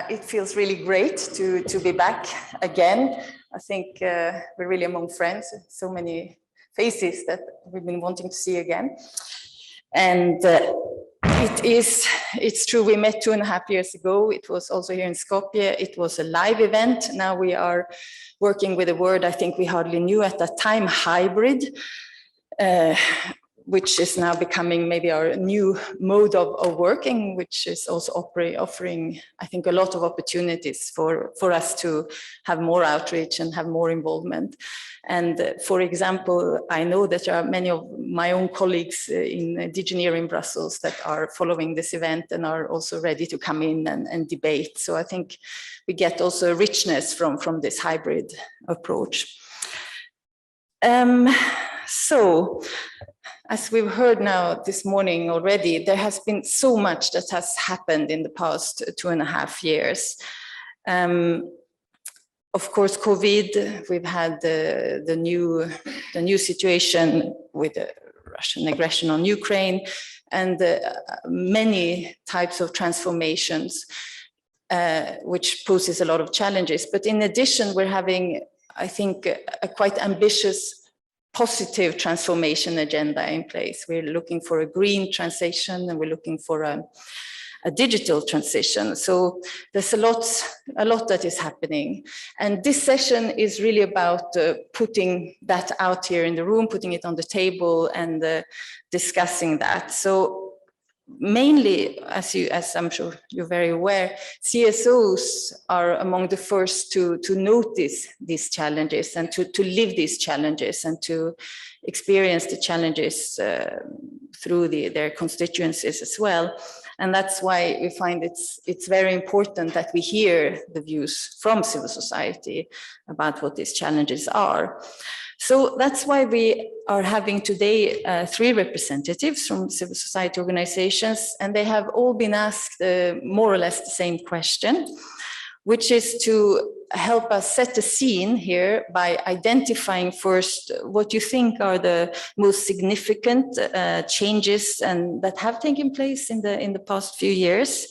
It feels really great to be back again. I think we're really among friends, so many faces that we've been wanting to see again. And it's true, we met 2.5 years ago. It was also here in Skopje. It was a live event. Now we are working with a word I think we hardly knew at that time, hybrid, which is now becoming maybe our new mode of working, which is also offering, I think, a lot of opportunities for us to have more outreach and have more involvement. And for example, I know that there are many of my own colleagues in Digineer in Brussels that are following this event and are also ready to come in and debate. So I think we get also a richness from this hybrid approach. So, as we've heard now this morning already, there has been so much that has happened in the past 2.5 years. Of course, COVID, we've had the new situation with the Russian aggression on Ukraine and many types of transformations, which poses a lot of challenges. But in addition, we're having, I think, a quite ambitious positive transformation agenda in place. We're looking for a green transition and we're looking for a digital transition. So there's a lot that is happening. And this session is really about putting that out here in the room, putting it on the table and discussing that. So mainly, as I'm sure you're very aware, CSOs are among the first to notice these challenges and to live these challenges and to experience the challenges through their constituencies as well. And that's why we find it's very important that we hear the views from civil society about what these challenges are. So that's why we are having today 3 representatives from civil society organizations, and they have all been asked more or less the same question, which is to help us set the scene here by identifying first what you think are the most significant changes and that have taken place in the past few years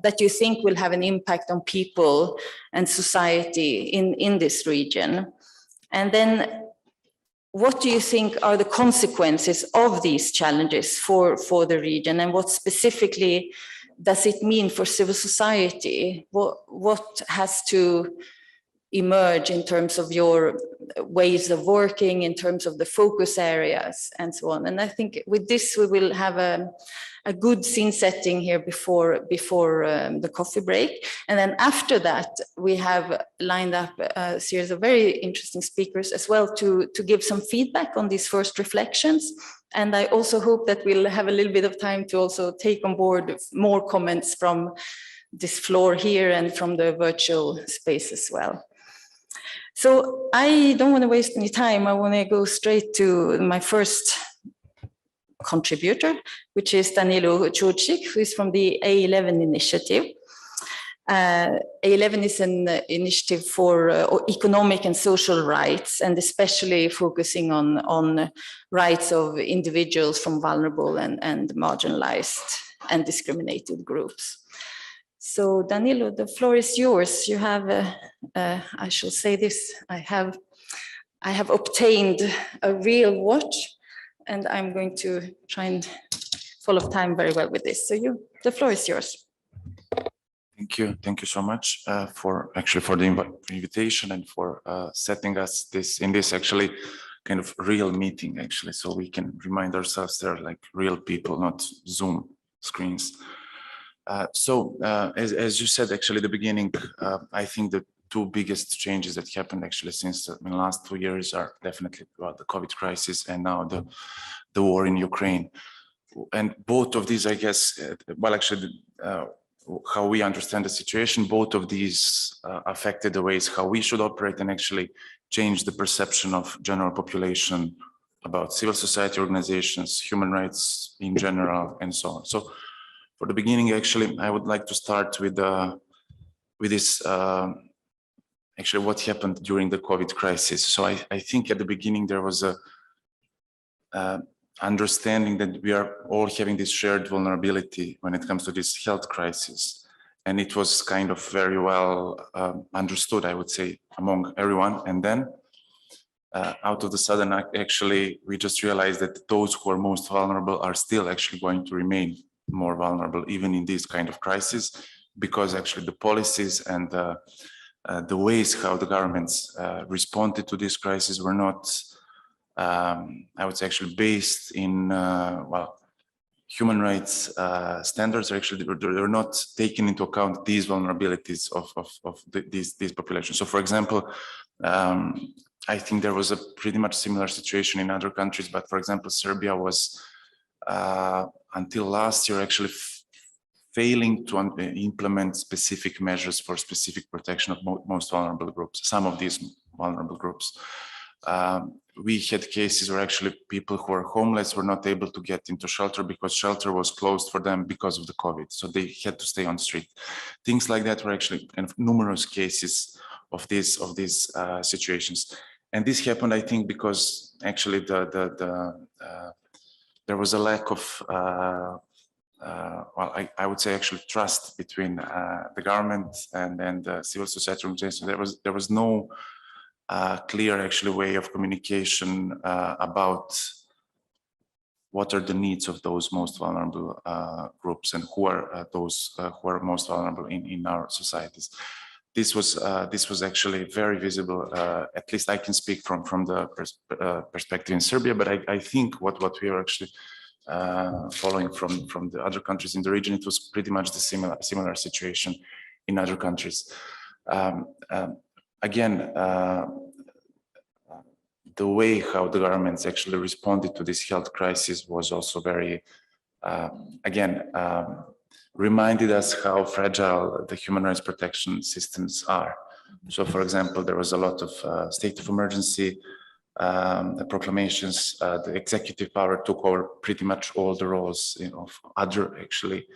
that you think will have an impact on people and society in this region. And then what do you think are the consequences of these challenges for the region, and what specifically does it mean for civil society? What has to emerge in terms of your ways of working, in terms of the focus areas and so on? And I think with this, we will have a good scene setting here before the coffee break. And then after that, we have lined up a series of very interesting speakers as well to give some feedback on these first reflections. And I also hope that we'll have a little bit of time to also take on board more comments from this floor here and from the virtual space as well. So I don't want to waste any time. I want to go straight to my first contributor, which is Danilo Čurčić, who is from the A11 initiative. A11 is an initiative for economic and social rights, and especially focusing on rights of individuals from vulnerable and marginalized and discriminated groups. So Danilo, the floor is yours. You have, I shall say this, I have obtained a real watch, and I'm going to try and follow time very well with this. So the floor is yours. Thank you so much for the invitation and for setting us in this actually kind of real meeting actually, so we can remind ourselves they're like real people, not Zoom screens. As you said, actually, at the beginning, I think the 2 biggest changes that happened actually since the last 2 years are definitely the COVID crisis and now the war in Ukraine. And both of these, I guess, well, actually, how we understand the situation, both of these affected the ways how we should operate and actually change the perception of general population about civil society organizations, human rights in general, and so on. So for the beginning, actually, I would like to start with this, actually what happened during the COVID crisis. So I think at the beginning there was a understanding that we are all having this shared vulnerability when it comes to this health crisis. and it was kind of very well understood, I would say, among everyone. And then out of the sudden, actually, we just realized that those who are most vulnerable are still actually going to remain more vulnerable, even in this kind of crisis, because actually the policies and the ways how the governments responded to this crisis were not, I would say, actually based in, well, human rights standards. Are actually, they're not taking into account these vulnerabilities of these populations. So, for example, I think there was a pretty much similar situation in other countries, but for example, Serbia was until last year actually failing to implement specific measures for specific protection of most vulnerable groups, some of these vulnerable groups. We had cases where actually people who are homeless were not able to get into shelter because shelter was closed for them because of the COVID. So they had to stay on the street. Things like that were actually kind of numerous cases of these situations. And this happened, I think, because actually there was a lack of, well, I would say actually trust between the government and the civil society organization. There was no clear actually way of communication about what are the needs of those most vulnerable groups and who are those who are most vulnerable in our societies. This was actually very visible. At least I can speak from the perspective in Serbia, but I think what we are actually following from the other countries in the region, it was pretty much the similar situation in other countries. Again, the way how the governments actually responded to this health crisis was also very, again, reminded us how fragile the human rights protection systems are. So, for example, there was a lot of state of emergency proclamations. The executive power took over pretty much all the roles of other actually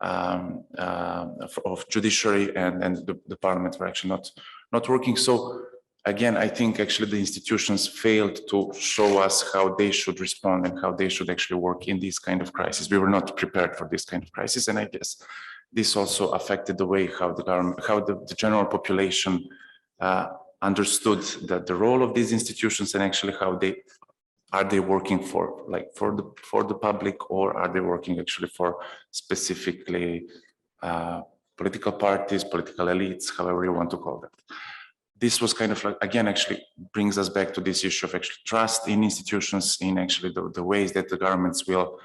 of judiciary, and the parliament were actually not working. So again, I think actually the institutions failed to show us how they should respond and how they should actually work in this kind of crisis. We were not prepared for this kind of crisis, and I guess this also affected the way how the government, how the general population understood that the role of these institutions, and actually how they are working for, like for the public, or are they working actually for specifically political parties, political elites, however you want to call that. This was kind of like, again, actually brings us back to this issue of actually trust in institutions, in actually the ways that the governments will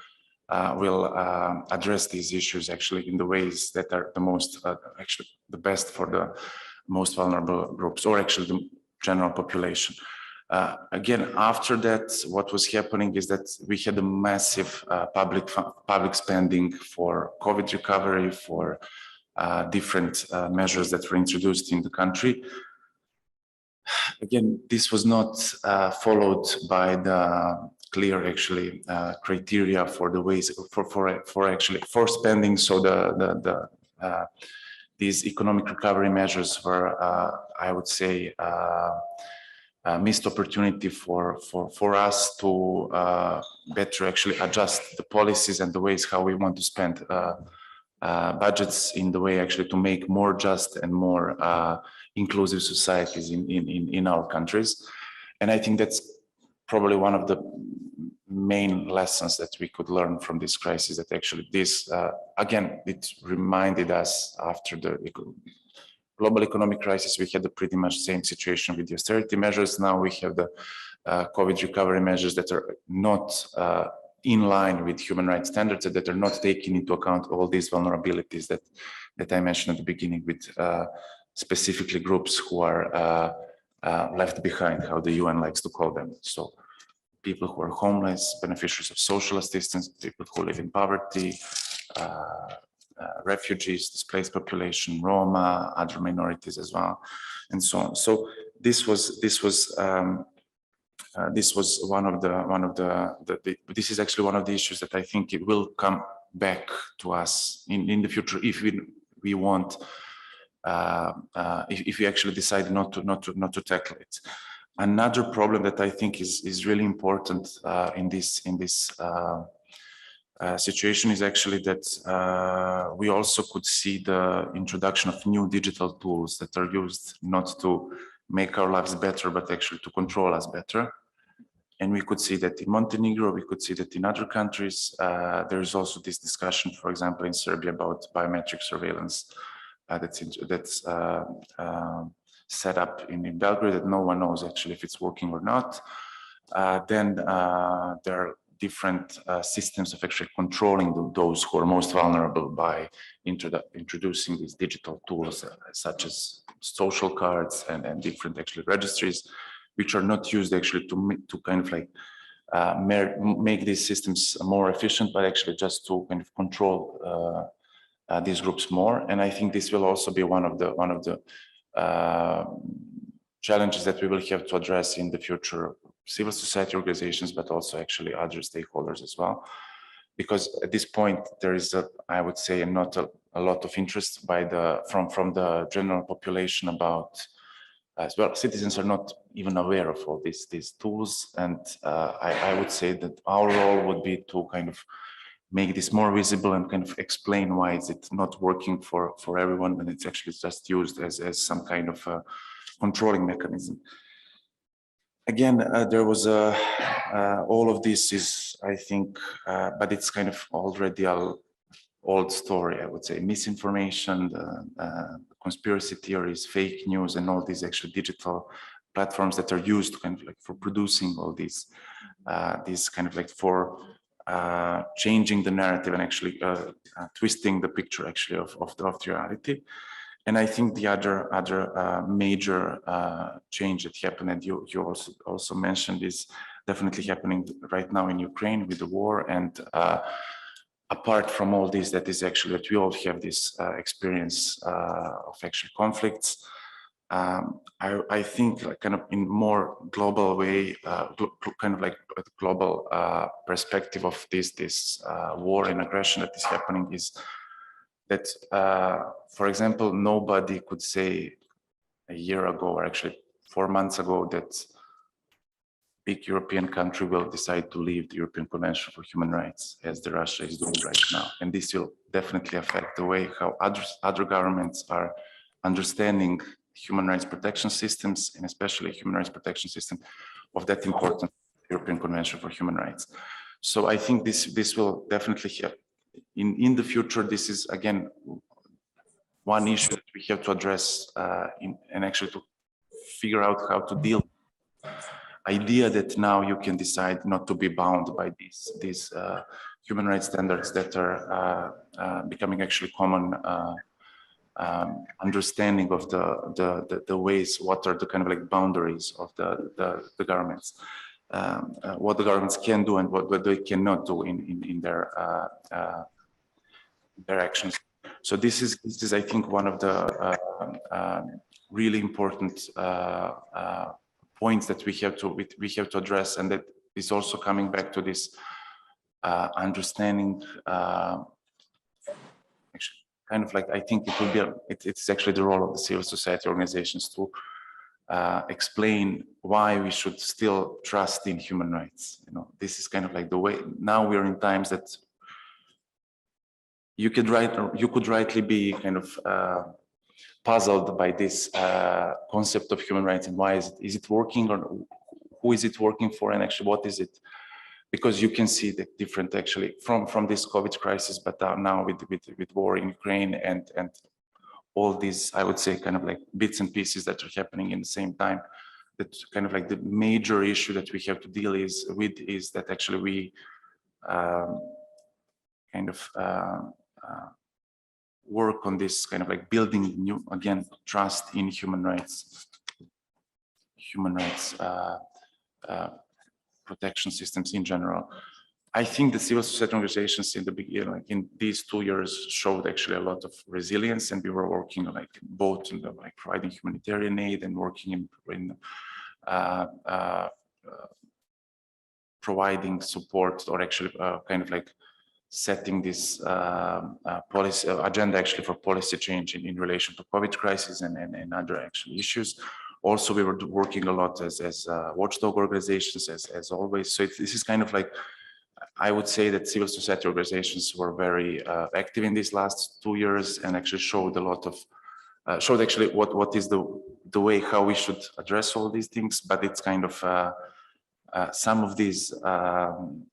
address these issues actually in the ways that are the most, actually the best for the most vulnerable groups, or actually the general population. Again, after that, what was happening is that we had a massive public spending for COVID recovery, for different measures that were introduced in the country. Again, this was not followed by the clear actually criteria for the ways for spending. So these economic recovery measures were, I would say, missed opportunity for us to better actually adjust the policies and the ways how we want to spend budgets in the way actually to make more just and more inclusive societies in our countries. And I think that's probably one of the main lessons that we could learn from this crisis, that actually this, again, it reminded us after the global economic crisis, we had the pretty much same situation with the austerity measures. Now we have the COVID recovery measures that are not in line with human rights standards, that are not taking into account all these vulnerabilities that I mentioned at the beginning, with specifically groups who are left behind, how the UN likes to call them. So people who are homeless, beneficiaries of social assistance, people who live in poverty, refugees, displaced population, Roma, other minorities as well, and so on. So this was one of the this is actually one of the issues that I think it will come back to us in the future if we want, if we actually decide not to tackle it. Another problem that I think is really important in this situation is actually that we also could see the introduction of new digital tools that are used not to make our lives better, but actually to control us better. And we could see that in Montenegro, we could see that in other countries. There is also this discussion, for example, in Serbia about biometric surveillance that's set up in Belgrade that no one knows actually if it's working or not. Then there are different systems of actually controlling those who are most vulnerable by introducing these digital tools such as social cards and different actually registries, which are not used actually to kind of like make these systems more efficient, but actually just to kind of control these groups more. And I think this will also be one of the challenges that we will have to address in the future, civil society organizations, but also actually other stakeholders as well. Because at this point, there is, I would say, not a lot of interest by from the general population about, as well, citizens are not even aware of all these tools. And I would say that our role would be to kind of make this more visible and kind of explain why is it not working for everyone, and it's actually just used as some kind of controlling mechanism. Again, there was all of this is, I think, but it's kind of already an old story, I would say. Misinformation, conspiracy theories, fake news, and all these actual digital platforms that are used kind of like for producing all these kind of like for changing the narrative and actually twisting the picture actually of the reality. And I think the other major change that happened, and you also mentioned, is definitely happening right now in Ukraine with the war. And apart from all this, that is actually that we all have this experience of actual conflicts. I think like kind of in more global way, kind of like a global perspective of this war and aggression that is happening is that, for example, nobody could say a year ago, or actually 4 months ago, that big European country will decide to leave the European Convention for Human Rights, as the Russia is doing right now. And this will definitely affect the way how other governments are understanding human rights protection systems, and especially human rights protection system of that important European Convention for Human Rights. So I think this will definitely have, in the future, this is again one issue that we have to address and actually to figure out how to deal. Idea that now you can decide not to be bound by these human rights standards that are becoming actually common understanding of the ways, what are the kind of like boundaries of the governments, what the governments can do and what they cannot do in their actions. So this is I think one of the really important points that we have to address, and that is also coming back to this understanding. Actually, kind of like I think it will be it's actually the role of the civil society organizations to explain why we should still trust in human rights. You know, this is kind of like the way. Now we are in times that you could rightly be kind of puzzled by this concept of human rights, and why is it working, or who is it working for, and actually what is it? Because you can see the different actually from this COVID crisis, but now with war in Ukraine and all these, I would say, kind of like bits and pieces that are happening in the same time. That kind of like the major issue that we have to deal with is that actually we kind of work on this kind of like building new, again, trust in human rights protection systems in general. I think the civil society organizations in the beginning, like in these 2 years, showed actually a lot of resilience, and we were working like both in the like providing humanitarian aid and working in providing support, or actually kind of like setting this policy agenda actually for policy change in relation to COVID crisis and other actual issues. Also, we were working a lot as watchdog organizations, as always. So this is kind of like I would say that civil society organizations were very active in these last 2 years and actually showed a lot of, showed actually what is the way how we should address all these things, but it's kind of, some of these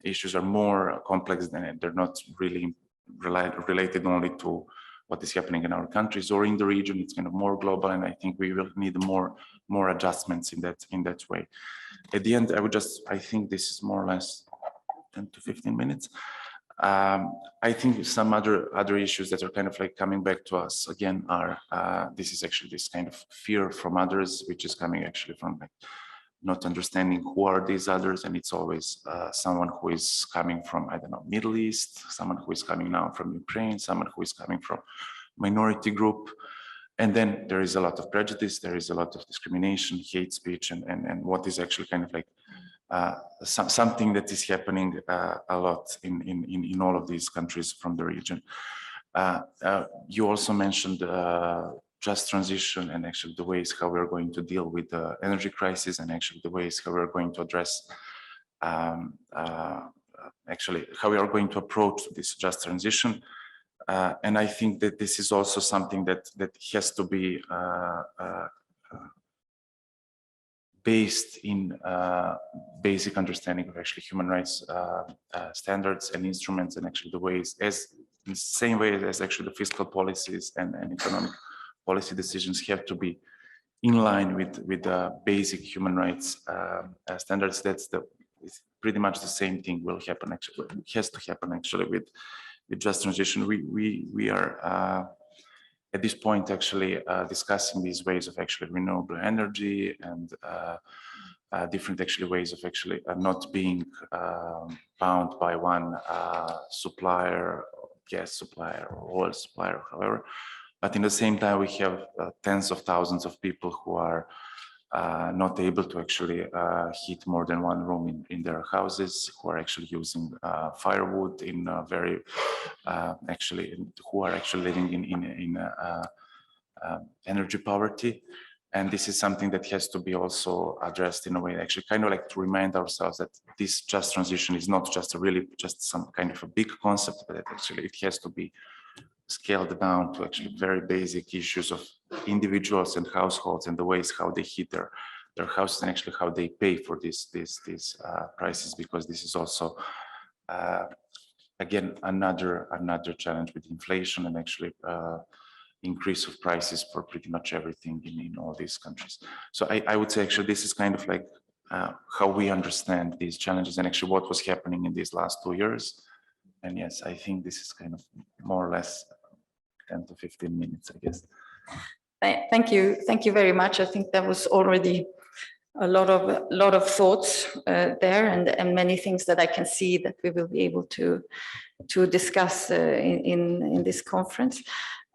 issues are more complex than it. They're not really related only to what is happening in our countries or in the region. It's kind of more global, and I think we will need more adjustments in that way. At the end, I think this is more or less 10 to 15 minutes. I think some other issues that are kind of like coming back to us again are this is actually this kind of fear from others, which is coming actually from like not understanding who are these others, and it's always someone who is coming from, I don't know, Middle East, someone who is coming now from Ukraine, someone who is coming from minority group. And then there is a lot of prejudice, there is a lot of discrimination, hate speech, and what is actually kind of like something that is happening a lot in all of these countries from the region. You also mentioned just transition and actually the ways how we're going to deal with the energy crisis, and actually the ways how we're going to address actually how we are going to approach this just transition. And I think that this is also something that has to be based in basic understanding of actually human rights standards and instruments, and actually the ways, as in the same way as actually the fiscal policies and economic policy decisions have to be in line with the basic human rights standards. It's pretty much the same thing will happen actually. It has to happen actually with just transition. We are at this point actually discussing these ways of actually renewable energy and different actually ways of actually not being bound by one supplier, gas supplier or oil supplier, however. But in the same time, we have tens of thousands of people who are not able to actually heat more than one room in their houses, who are actually using firewood in very actually, who are actually living in energy poverty. And this is something that has to be also addressed in a way, actually kind of like to remind ourselves that this just transition is not just just some kind of a big concept, but that actually it has to be scaled down to actually very basic issues of individuals and households and the ways how they heat their houses and actually how they pay for these prices, because this is also again another challenge with inflation and actually increase of prices for pretty much everything in all these countries. So I would say actually this is kind of like how we understand these challenges and actually what was happening in these last 2 years. And yes, I think this is kind of more or less 10 to 15 minutes, I guess. Thank you very much. I think that was already a lot of thoughts there, and many things that I can see that we will be able to discuss in this conference.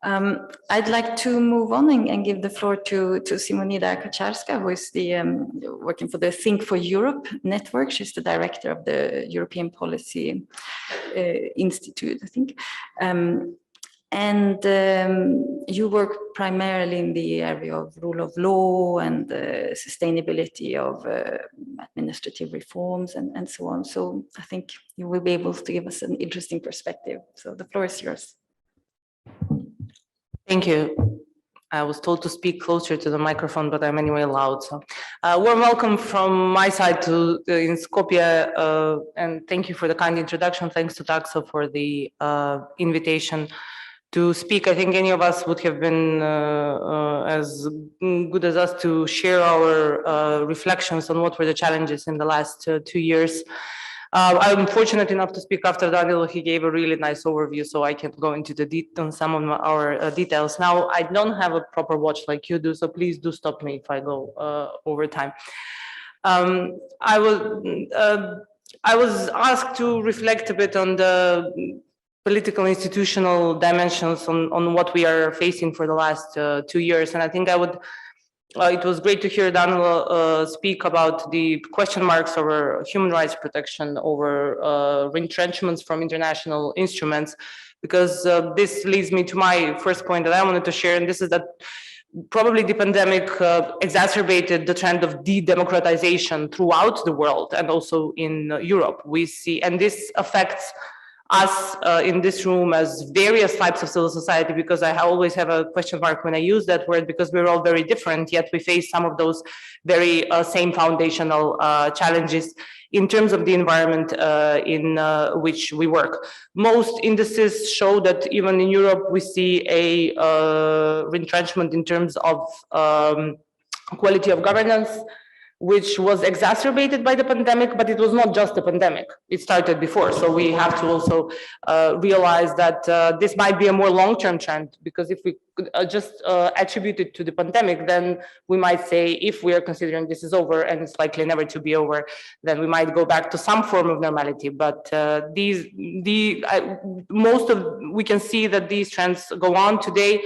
I'd like to move on and give the floor to Simonida Kaczarska, who is working for the Think for Europe network. She's the director of the European Policy Institute, I think. You work primarily in the area of rule of law and sustainability of administrative reforms and so on. So I think you will be able to give us an interesting perspective. So the floor is yours. Thank you. I was told to speak closer to the microphone, but I'm anyway loud. So, warm welcome from my side in Skopje, and thank you for the kind introduction. Thanks to TACSO for the invitation to speak. I think any of us would have been as good as us to share our reflections on what were the challenges in the last 2 years. I'm fortunate enough to speak after Daniel. He gave a really nice overview, so I can go into on some of our details. Now, I don't have a proper watch like you do, so please do stop me if I go over time. I was asked to reflect a bit on the political institutional dimensions on what we are facing for the last 2 years, and I think I would. It was great to hear Daniel speak about the question marks over human rights protection, over retrenchments from international instruments, because this leads me to my first point that I wanted to share, and this is that probably the pandemic exacerbated the trend of de-democratization throughout the world and also in Europe. We see, and this affects us in this room as various types of civil society, because I always have a question mark when I use that word, because we're all very different, yet we face some of those very same foundational challenges in terms of the environment in which we work. Most indices show that even in Europe, we see a retrenchment in terms of quality of governance, which was exacerbated by the pandemic, but it was not just the pandemic. It started before. So we have to also realize that this might be a more long-term trend, because if we could just attribute it to the pandemic, then we might say, if we are considering this is over and it's likely never to be over, then we might go back to some form of normality. But we can see that these trends go on today.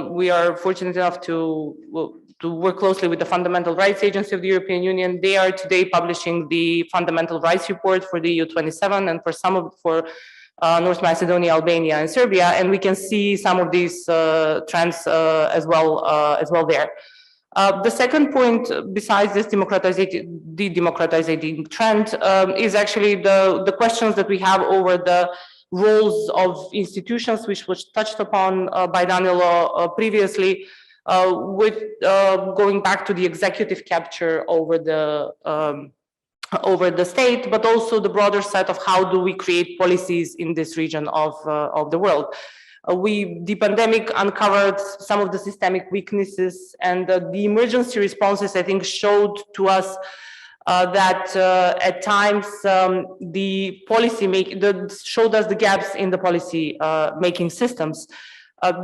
We are fortunate enough to work closely with the Fundamental Rights Agency of the European Union. They are today publishing the Fundamental Rights Report for the EU27 and for North Macedonia, Albania, and Serbia, and we can see some of these trends as well there. The second point, besides this de-democratizing trend, is actually the questions that we have over the roles of institutions, which was touched upon by Danilo previously. With going back to the executive capture over the state, but also the broader set of how do we create policies in this region of the world. The pandemic uncovered some of the systemic weaknesses, and the emergency responses, I think, showed to us that at times the policy showed us the gaps in the policy making systems.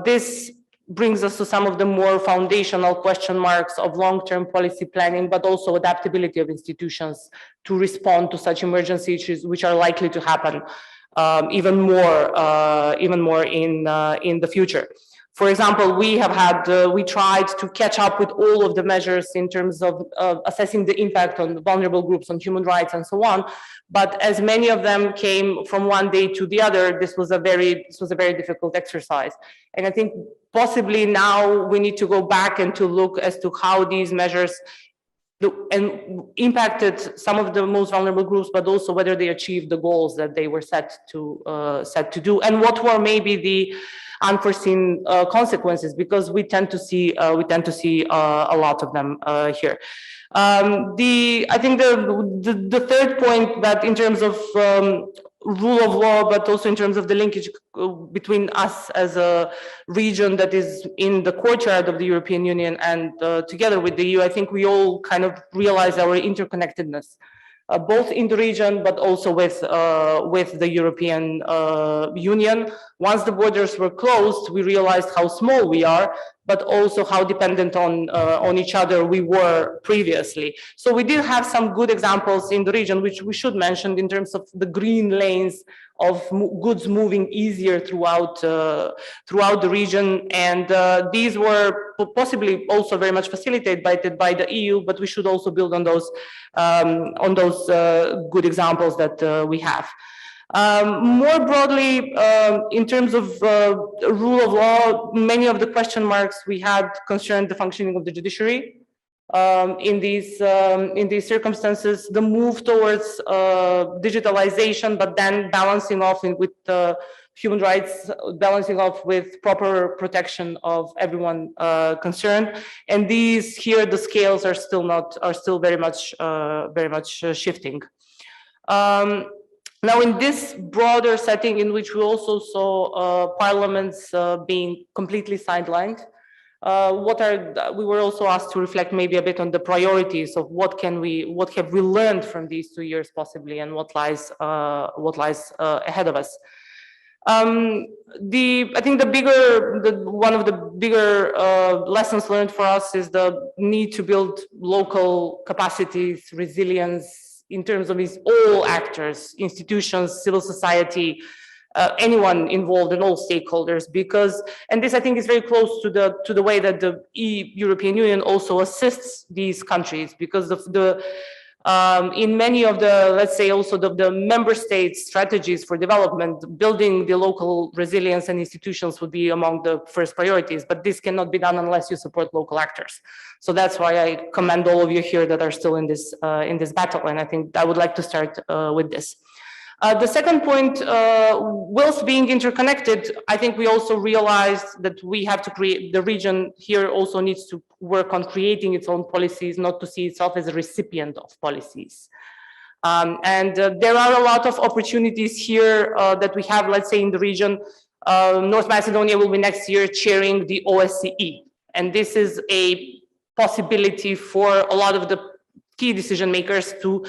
This brings us to some of the more foundational question marks of long-term policy planning, but also adaptability of institutions to respond to such emergency issues, which are likely to happen even more in the future. For example, we tried to catch up with all of the measures in terms of assessing the impact on the vulnerable groups, on human rights, and so on. But as many of them came from one day to the other, this was a very difficult exercise. And I think possibly now we need to go back and to look as to how these measures impacted some of the most vulnerable groups, but also whether they achieved the goals that they were set to do, and what were maybe the unforeseen consequences, because we tend to see a lot of them here. I think the third point, that in terms of rule of law, but also in terms of the linkage between us as a region that is in the courtyard of the European Union and together with the EU, I think we all kind of realize our interconnectedness, both in the region, but also with the European Union. Once the borders were closed, we realized how small we are, but also how dependent on each other we were previously. So we did have some good examples in the region, which we should mention in terms of the green lanes of goods moving easier throughout the region, and these were possibly also very much facilitated by the EU. But we should also build on those good examples that we have. More broadly, in terms of rule of law, many of the question marks we had concerned the functioning of the judiciary. In these circumstances, the move towards digitalization, but then balancing off with human rights, balancing off with proper protection of everyone concerned, and here the scales are still very much shifting. Now, in this broader setting, in which we also saw parliaments being completely sidelined, we were also asked to reflect maybe a bit on the priorities of what have we learned from these 2 years possibly, and what lies ahead of us. I think one of the bigger lessons learned for us is the need to build local capacities, resilience, in terms of all actors, institutions, civil society, anyone involved, and all stakeholders, and this I think is very close to the way that the European Union also assists these countries, because of In many of the, let's say also the member states' strategies for development, building the local resilience and institutions would be among the first priorities, but this cannot be done unless you support local actors. So that's why I commend all of you here that are still in this battle, and I think I would like to start with this. The second point, whilst being interconnected, I think we also realized that we have to create, the region here also needs to work on creating its own policies, not to see itself as a recipient of policies. There are a lot of opportunities here that we have, let's say in the region. North Macedonia will be next year chairing the OSCE. And this is a possibility for a lot of the key decision makers to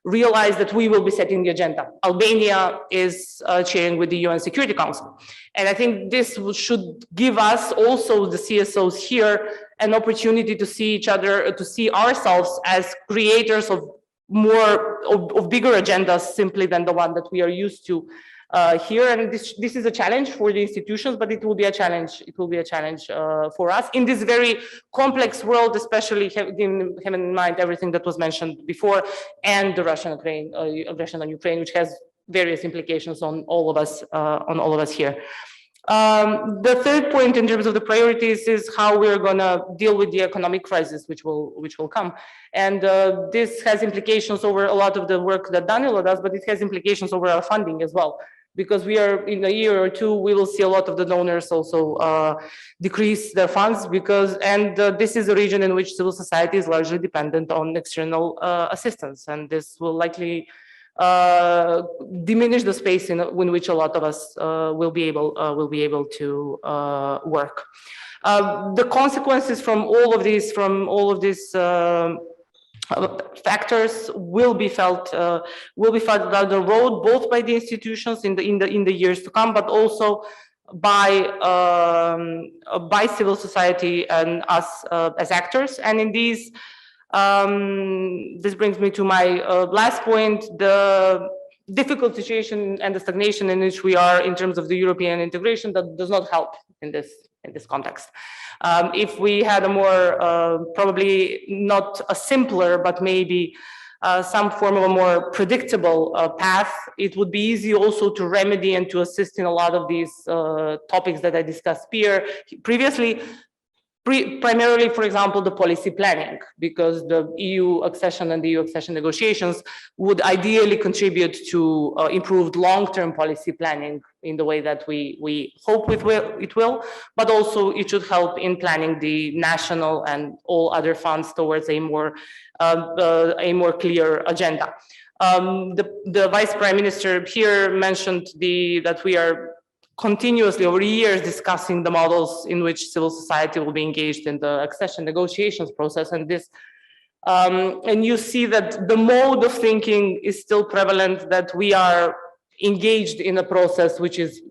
realize that we will be setting the agenda. Albania is chairing with the UN Security Council. And I think this should give us also, the CSOs here, an opportunity to see each other, to see ourselves as creators of bigger agendas simply than the one that we are used to here. And this is a challenge for the institutions, but it will be a challenge. It will be a challenge for us in this very complex world, especially having in mind everything that was mentioned before, and the Russian-Ukraine aggression on Ukraine, which has various implications on all of us here. The third point in terms of the priorities is how we're going to deal with the economic crisis, which will come. And this has implications over a lot of the work that Danilo does, but it has implications over our funding as well. Because we are, in a year or two, we will see a lot of the donors also decrease their funds this is a region in which civil society is largely dependent on external assistance. And this will likely diminish the space in which a lot of us will be able to work. The consequences from all of these factors will be felt down the road, both by the institutions in the years to come, but also by civil society and us as actors. And in these, this brings me to my last point: the difficult situation and the stagnation in which we are in terms of the European integration that does not help in this context. If we had a more, probably not a simpler, but maybe some form of a more predictable path, it would be easy also to remedy and to assist in a lot of these topics that I discussed here previously. Primarily, for example, the policy planning, because the EU accession and the EU accession negotiations would ideally contribute to improved long-term policy planning in the way that we hope it will, but also it should help in planning the national and all other funds towards a more clear agenda. The Vice Prime Minister here mentioned that we are continuously over years discussing the models in which civil society will be engaged in the accession negotiations process, and this and you see that the mode of thinking is still prevalent, that we are engaged in a process which is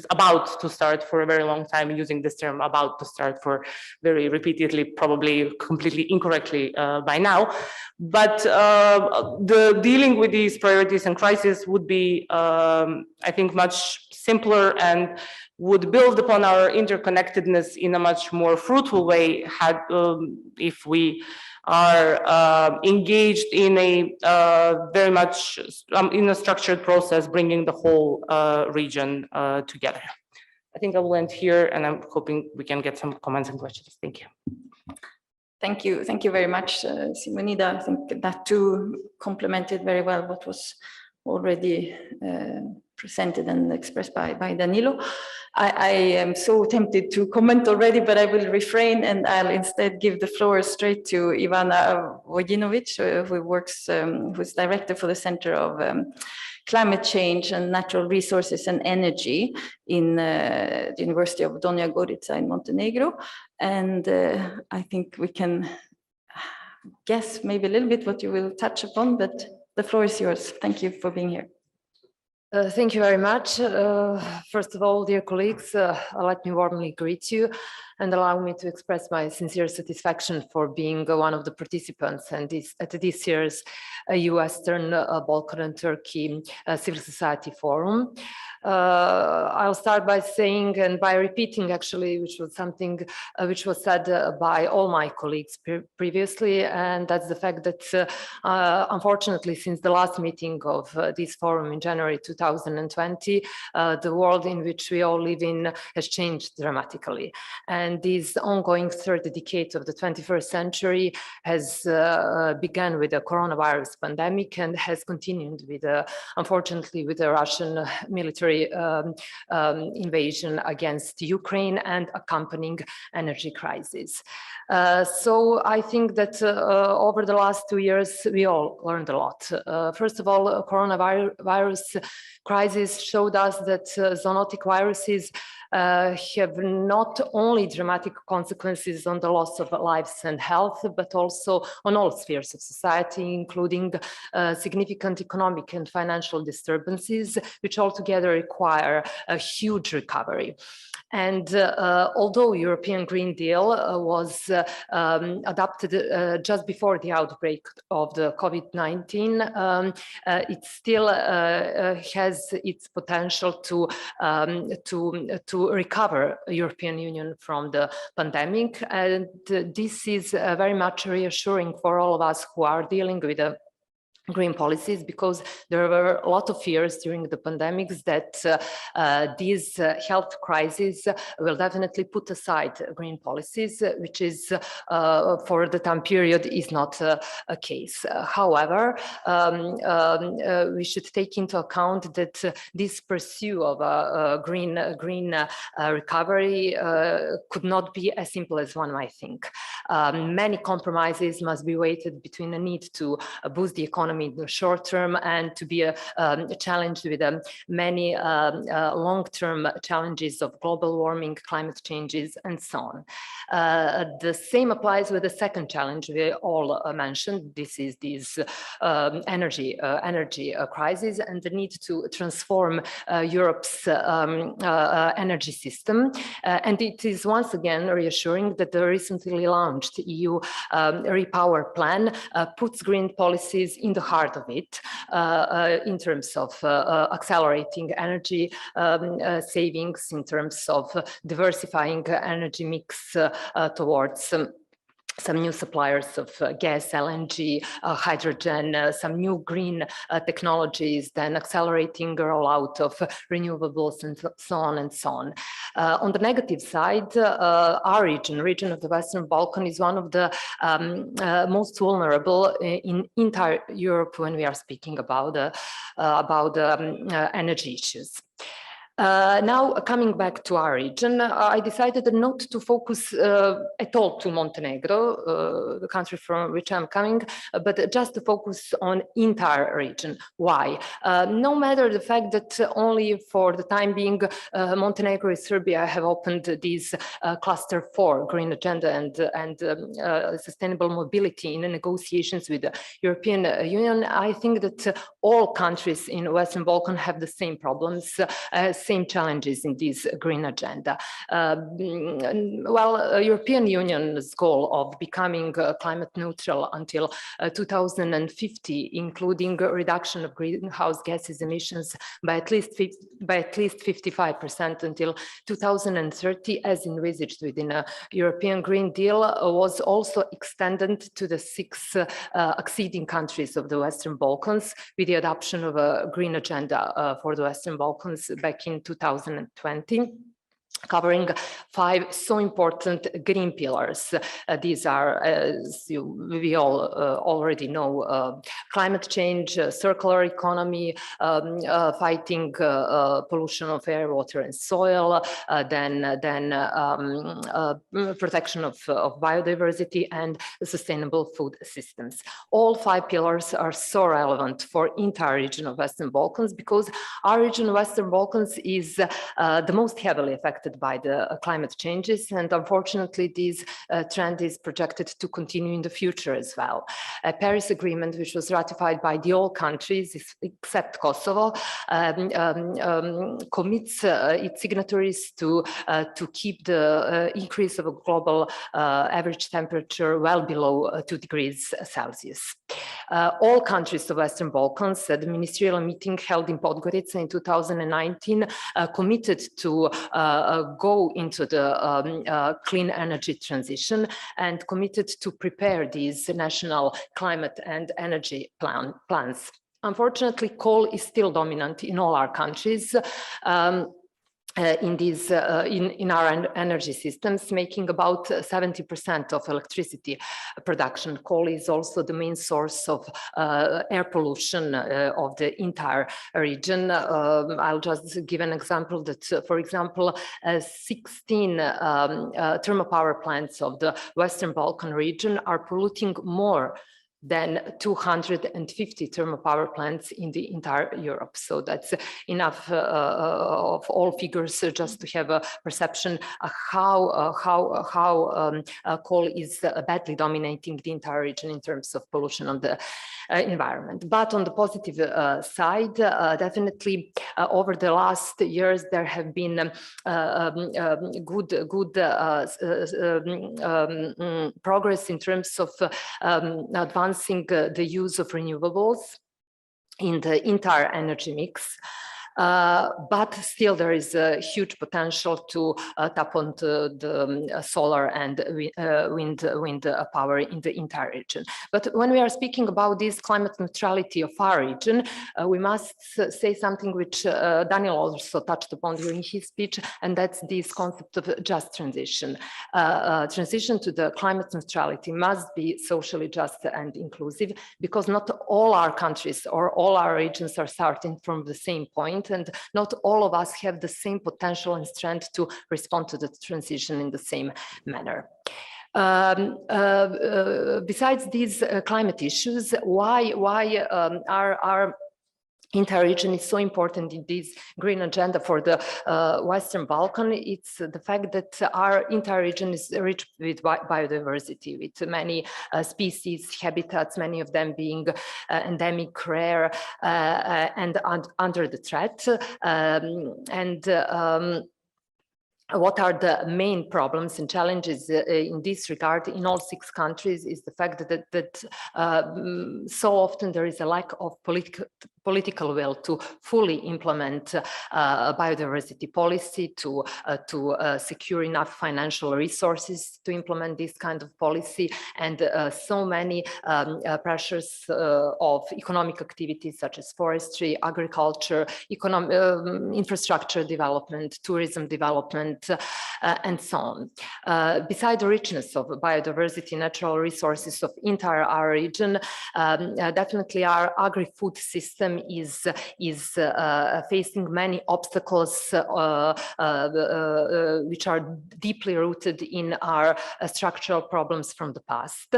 about to start for a very long time, using this term about to start for very repeatedly, probably completely incorrectly by now. But the dealing with these priorities and crises would be, I think, much simpler and would build upon our interconnectedness in a much more fruitful way if we are engaged in a very much in a structured process, bringing the whole region together. I think I will end here, and I'm hoping we can get some comments and questions. Thank you. Thank you very much, Simonida. I think that too complemented very well what was already presented and expressed by Danilo. I am so tempted to comment already, but I will refrain, and I'll instead give the floor straight to Ivana Vojinovic, who's director for the Center of Climate Change and Natural Resources and Energy in the University of Donja Gorica in Montenegro. And I think we can guess maybe a little bit what you will touch upon, but the floor is yours. Thank you for being here. Thank you very much. First of all, dear colleagues, let me warmly greet you. and allow me to express my sincere satisfaction for being one of the participants and at this year's Western Balkan and Turkey Civil Society Forum. I'll start by saying and by repeating actually, which was something which was said by all my colleagues previously, and that's the fact that unfortunately since the last meeting of this forum in January 2020, the world in which we all live in has changed dramatically. And this ongoing third decade of the 21st century has begun with the coronavirus pandemic and has continued with, unfortunately, with the Russian military invasion against Ukraine and accompanying energy crisis. So I think that over the last 2 years, we all learned a lot. First of all, coronavirus crisis showed us that zoonotic viruses have not only dramatic consequences on the loss of lives and health, but also on all spheres of society, including significant economic and financial disturbances, which altogether require a huge recovery. And although European Green Deal was adopted just before the outbreak of the COVID-19, it still has its potential to recover European Union from the pandemic. And this is very much reassuring for all of us who are dealing with green policies, because there were a lot of fears during the pandemics that these health crises will definitely put aside green policies, which is for the time period is not a case. However, we should take into account that this pursuit of a green recovery could not be as simple as one might think. Many compromises must be weighted between the need to boost the economy in the short term and to be challenged with many long-term challenges of global warming, climate changes, and so on. The same applies with the second challenge we all mentioned. This is this energy crisis and the need to transform Europe's energy system. And it is once again reassuring that the recently launched EU Repower Plan puts green policies in the heart of it in terms of accelerating energy savings, in terms of diversifying energy mix towards some new suppliers of gas, LNG, hydrogen, some new green technologies, then accelerating the rollout of renewables and so on and so on. On the negative side, our region of the Western Balkan is one of the most vulnerable in entire Europe when we are speaking about energy issues. Now, coming back to our region, I decided not to focus at all to Montenegro, the country from which I'm coming, but just to focus on entire region. Why? No matter the fact that only for the time being, Montenegro and Serbia have opened this cluster 4 green agenda and sustainable mobility in the negotiations with the European Union. I think that all countries in Western Balkan have the same problems, same challenges in this green agenda. European Union's goal of becoming climate neutral until 2050, including reduction of greenhouse gases emissions by at least 55% until 2030, as envisaged within a European Green Deal, was also extended to the 6 acceding countries of the Western Balkans with the adoption of a green agenda for the Western Balkans back in 2020. Covering 5 so important green pillars. These are, as we all already know, climate change, circular economy, fighting pollution of air, water, and soil, then protection of biodiversity and sustainable food systems. All 5 pillars are so relevant for entire region of Western Balkans because our region of Western Balkans is the most heavily affected affected by the climate changes. And unfortunately, this trend is projected to continue in the future as well. A Paris Agreement, which was ratified by the all countries except Kosovo, commits its signatories to keep the increase of a global average temperature well below 2 degrees Celsius. All countries of Western Balkans at the ministerial meeting held in Podgorica in 2019 committed to go into the clean energy transition and committed to prepare these national climate and energy plans. Unfortunately, coal is still dominant in all our countries. In our energy systems, making about 70% of electricity production. Coal is also the main source of air pollution of the entire region. I'll just give an example that, for example, 16 thermal power plants of the Western Balkan region are polluting more than 250 thermal power plants in the entire Europe. So that's enough of all figures just to have a perception of how coal is badly dominating the entire region in terms of pollution of the environment. But on the positive side, definitely over the last years, there have been good progress in terms of advancing the use of renewables in the entire energy mix. But still there is a huge potential to tap onto the solar and wind power in the entire region. But when we are speaking about this climate neutrality of our region, we must say something which Daniel also touched upon during his speech, and that's this concept of just transition. Transition to the climate neutrality must be socially just and inclusive, because not all our countries or all our regions are starting from the same point, and not all of us have the same potential and strength to respond to the transition in the same manner. Besides these climate issues, why our entire region is so important in this green agenda for the Western Balkan? It's the fact that our entire region is rich with biodiversity, with many species, habitats, many of them being endemic, rare, and under the threat. What are the main problems and challenges in this regard in all 6 countries is the fact that so often there is a lack of political will to fully implement biodiversity policy, to secure enough financial resources to implement this kind of policy, and so many pressures of economic activities such as forestry, agriculture, infrastructure development, tourism development, and so on. Beside the richness of biodiversity, natural resources of entire our region, definitely our agri-food system is facing many obstacles which are deeply rooted in our structural problems from the past.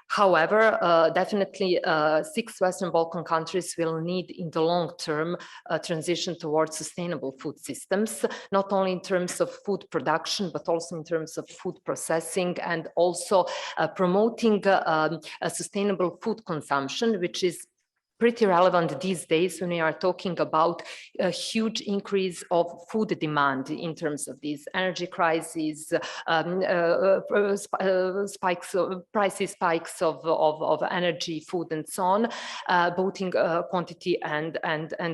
However, definitely 6 Western Balkan countries will need in the long term a transition towards sustainable food systems, not only in terms of food production, but also in terms of food processing, and also promoting a sustainable food consumption, which is pretty relevant these days when we are talking about a huge increase of food demand in terms of these energy crises, price spikes of energy, food, and so on, both in quantity and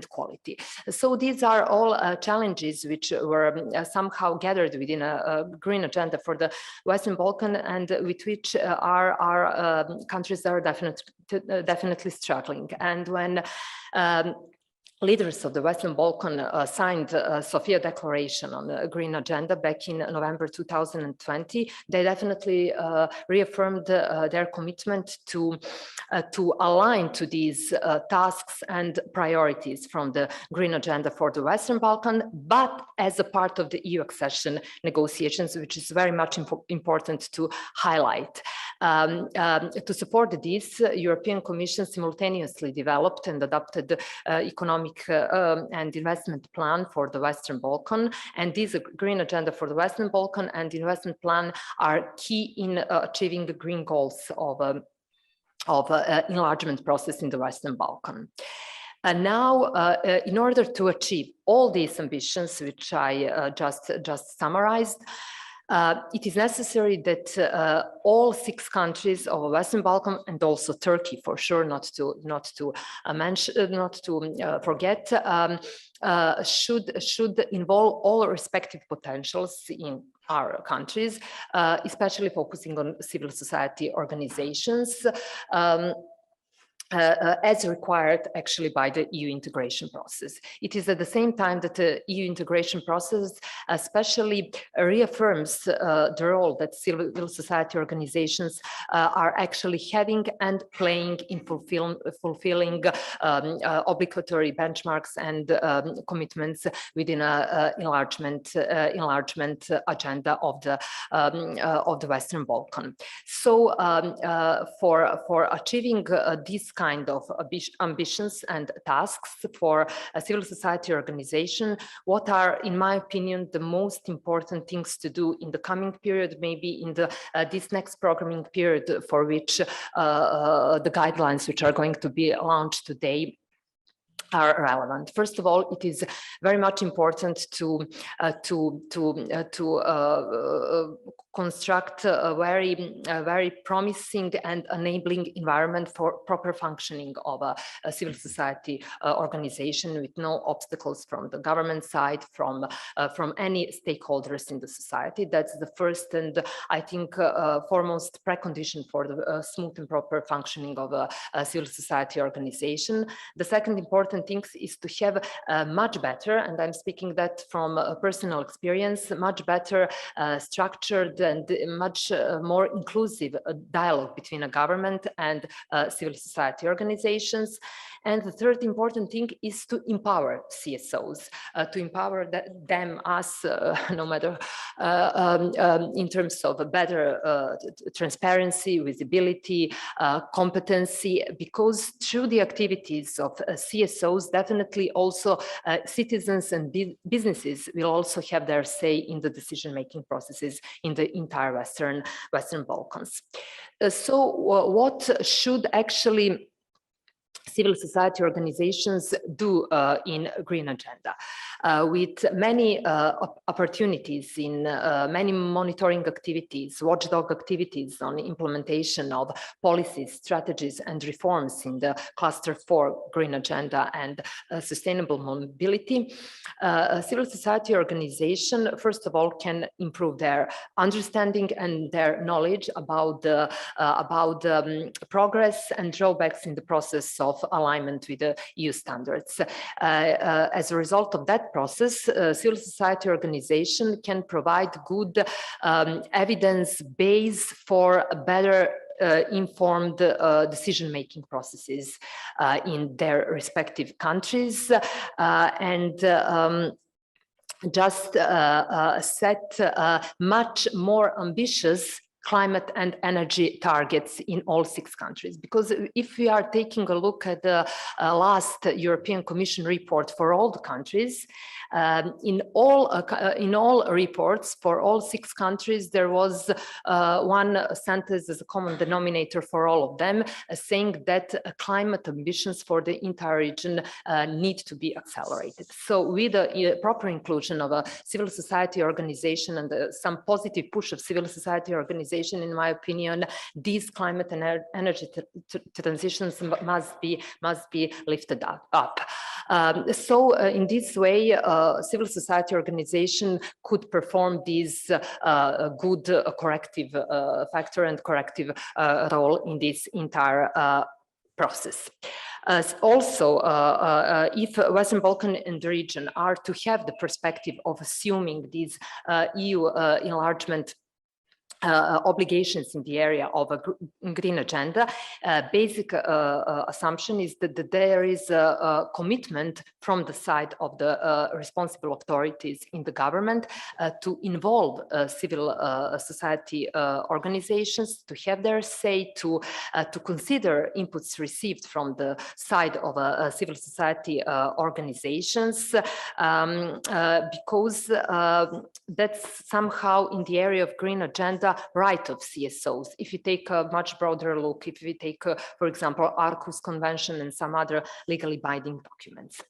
quality. So these are all challenges which were somehow gathered within a green agenda for the Western Balkan, and with which our countries are definitely struggling. And when leaders of the Western Balkan signed Sofia Declaration on the Green Agenda back in November 2020, they definitely reaffirmed their commitment to align to these tasks and priorities from the Green Agenda for the Western Balkan, but as a part of the EU accession negotiations, which is very much important to highlight. To support this, European Commission simultaneously developed and adopted economic and investment plan for the Western Balkan, and this green agenda for the Western Balkan and investment plan are key in achieving the green goals of enlargement process in the Western Balkan. And now, in order to achieve all these ambitions, which I just summarized, it is necessary that all 6 countries of Western Balkan and also Turkey, for sure, not to forget, should involve all respective potentials in our countries, especially focusing on civil society organizations. As required actually by the EU integration process. It is at the same time that the EU integration process especially reaffirms the role that civil society organizations are actually having and playing in fulfilling obligatory benchmarks and commitments within an enlargement agenda of the Western Balkan. So for achieving this kind of ambitions and tasks for a civil society organization, what are, in my opinion, the most important things to do in the coming period, maybe in this next programming period, for which the guidelines which are going to be launched today are relevant. First of all, it is very much important to construct a very promising and enabling environment for proper functioning of a civil society organization, with no obstacles from the government side, from any stakeholders in the society. That's the first and I think foremost precondition for the smooth and proper functioning of a civil society organization. The second important thing is to have much better, and I'm speaking that from personal experience, much better structured and much more inclusive dialogue between a government and civil society organizations. And the third important thing is to empower CSOs, to empower them, us, no matter in terms of a better transparency, visibility, competency, because through the activities of CSOs, definitely also citizens and businesses will also have their say in the decision-making processes in the entire Western Balkans. So what should actually civil society organizations do in Green Agenda? With many opportunities in many monitoring activities, watchdog activities on implementation of policies, strategies, and reforms in the Cluster 4 Green Agenda and Sustainable Mobility, civil society organization, first of all, can improve their understanding and their knowledge about the progress and drawbacks in the process of alignment with the EU standards. As a result of that process, civil society organization can provide good evidence base for a better informed decision-making processes in their respective countries, and just set much more ambitious climate and energy targets in all 6 countries. Because if we are taking a look at the last European Commission report for all the countries, in all reports for all 6 countries, there was one sentence as a common denominator for all of them, saying that climate ambitions for the entire region need to be accelerated. So with the proper inclusion of a civil society organization and some positive push of civil society organization, in my opinion, these climate and energy transitions must be lifted up. So in this way, civil society organization could perform this good corrective factor and corrective role in this entire process. Also, if Western Balkan and the region are to have the perspective of assuming these EU enlargement obligations in the area of a green agenda, basic assumption is that there is a commitment from the side of the responsible authorities in the government to involve civil society organizations, to have their say, to consider inputs received from the side of civil society organizations, because that's somehow in the area of green agenda right of CSOs. If you take a much broader look, if we take, for example, Aarhus Convention and some other legally binding documents.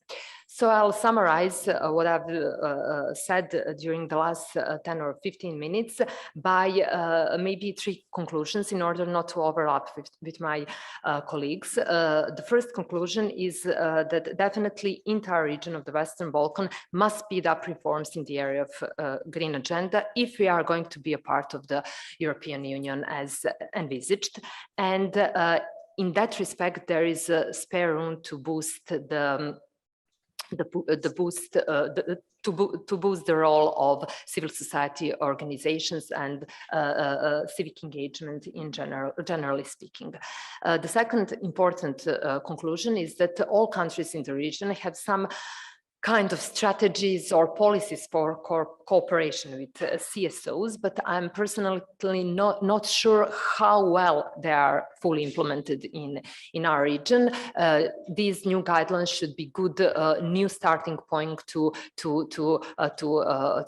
So I'll summarize what I've said during the last 10 or 15 minutes by maybe 3 conclusions in order not to overlap with my colleagues. The first conclusion is that definitely entire region of the Western Balkan must speed up reforms in the area of green agenda if we are going to be a part of the European Union as envisaged. And in that respect, there is a spare room to boost to boost the role of civil society organizations and civic engagement in general, generally speaking. The second important conclusion is that all countries in the region have some kind of strategies or policies for cooperation with CSOs, but I'm personally not sure how well they are fully implemented in our region. These new guidelines should be good new starting point to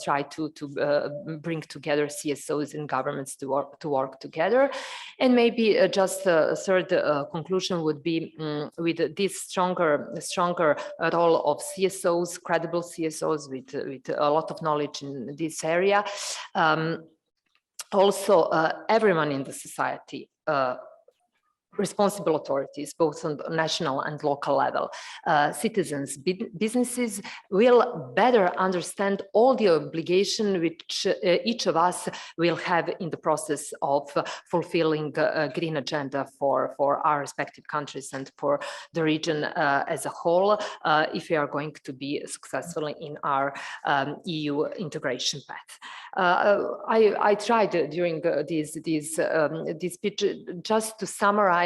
try to bring together CSOs and governments to work together. And maybe just a third conclusion would be with this stronger role of CSOs, credible CSOs with a lot of knowledge in this area. Also, everyone in the society, responsible authorities, both on the national and local level, citizens, businesses will better understand all the obligation which each of us will have in the process of fulfilling a green agenda for our respective countries and for the region as a whole, if we are going to be successful in our EU integration path. I tried during this pitch just to summarize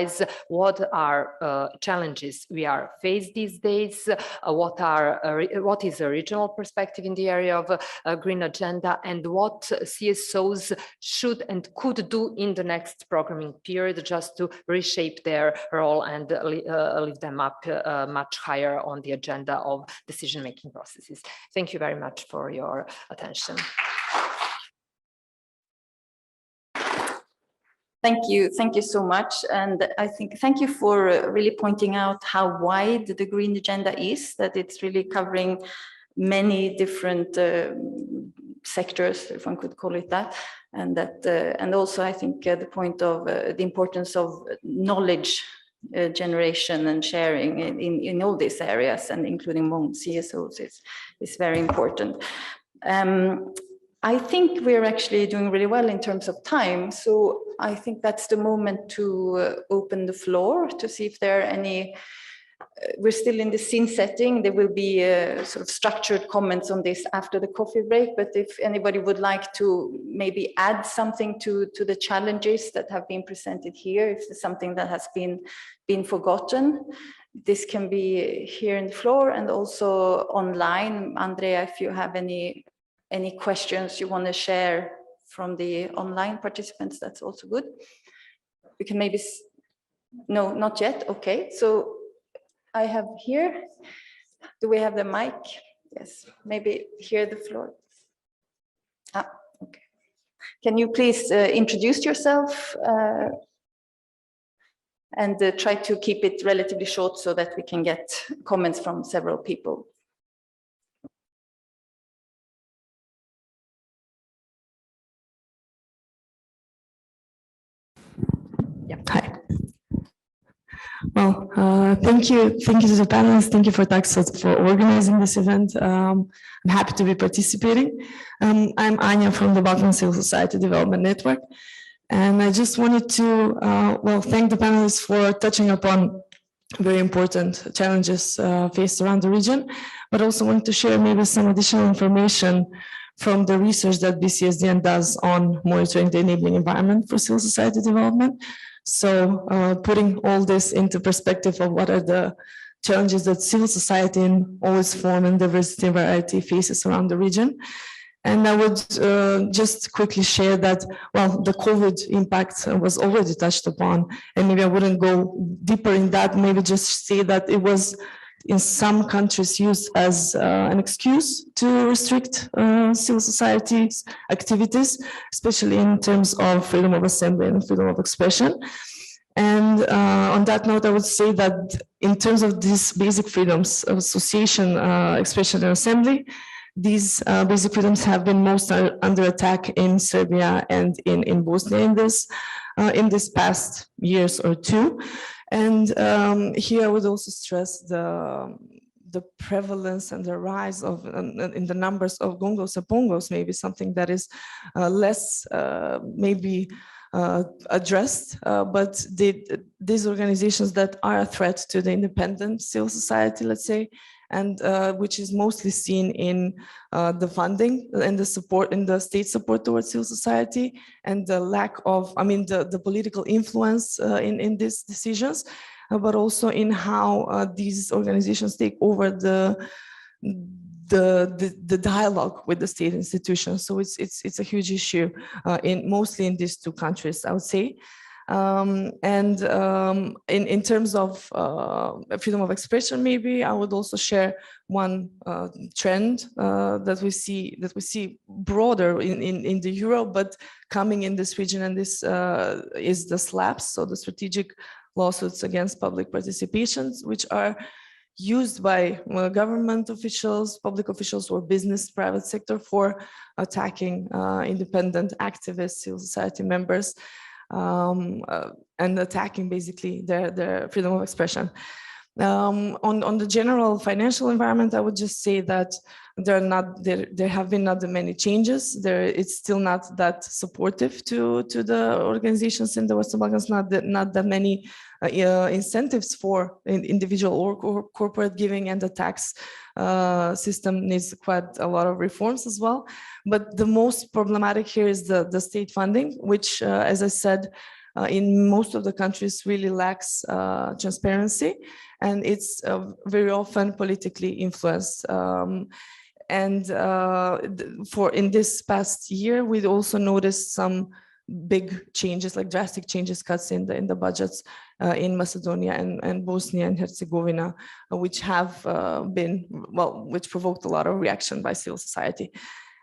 what are challenges we are faced these days, what is a regional perspective in the area of green agenda, and what CSOs should and could do in the next programming period just to reshape their role and lift them up much higher on the agenda of decision-making processes. Thank you very much for your attention. Thank you so much. And I think thank you for really pointing out how wide the green agenda is, that it's really covering many different sectors, if one could call it that. And that, and also I think the point of the importance of knowledge generation and sharing in all these areas, and including among CSOs is very important. I think we're actually doing really well in terms of time. So I think that's the moment to open the floor to see if there are any, we're still in the scene setting. There will be sort of structured comments on this after the coffee break. But if anybody would like to maybe add something to the challenges that have been presented here, if there's something that has been forgotten, this can be here in the floor and also online. Andrea, if you have any questions you want to share from the online participants, that's also good. We can maybe, no, not yet. Okay, so I have here, do we have the mic? Yes, maybe here the floor. Ah, okay. Can you please introduce yourself and try to keep it relatively short so that we can get comments from several people. Yeah. Hi. Well, thank you to the panelists. Thank you for TACSO for organizing this event. I'm happy to be participating. I'm Anya from the Balkan Civil Society Development Network, and I just wanted to thank the panelists for touching upon very important challenges faced around the region, but also wanted to share maybe some additional information from the research that BCSDN does on monitoring the enabling environment for civil society development. So putting all this into perspective of what are the challenges that civil society in all its form and diversity and variety faces around the region. And I would just quickly share that, well, the COVID impact was already touched upon, and maybe I wouldn't go deeper in that, maybe just say that it was in some countries used as an excuse to restrict civil society's activities, especially in terms of freedom of assembly and freedom of expression. And on that note, I would say that in terms of these basic freedoms of association, expression, and assembly, these basic freedoms have been most under attack in Serbia and in Bosnia in this past years or two. And here I would also stress the prevalence and the rise of in the numbers of gongos and pongos, maybe something that is less maybe addressed, but these organizations that are a threat to the independent civil society, let's say, and which is mostly seen in the funding and the support in the state support towards civil society and the lack of, I mean, the political influence in these decisions, but also in how these organizations take over the dialogue with the state institutions. So it's a huge issue mostly in these two countries, I would say. In terms of freedom of expression, maybe I would also share one trend that we see broader in the Europe, but coming in this region, and this is the SLAPs, so the strategic lawsuits against public participations, which are used by government officials, public officials, or business private sector for attacking independent activists, civil society members, and attacking basically their freedom of expression. On the general financial environment, I would just say that there have been not that many changes. It's still not that supportive to the organizations in the Western Balkans. Not that many incentives for individual or corporate giving, and the tax system needs quite a lot of reforms as well. But the most problematic here is the state funding, which, as I said, in most of the countries really lacks transparency, and it's very often politically influenced. In this past year, we also noticed some big changes, like drastic changes, cuts in the budgets in Macedonia and Bosnia and Herzegovina, which have which provoked a lot of reaction by civil society.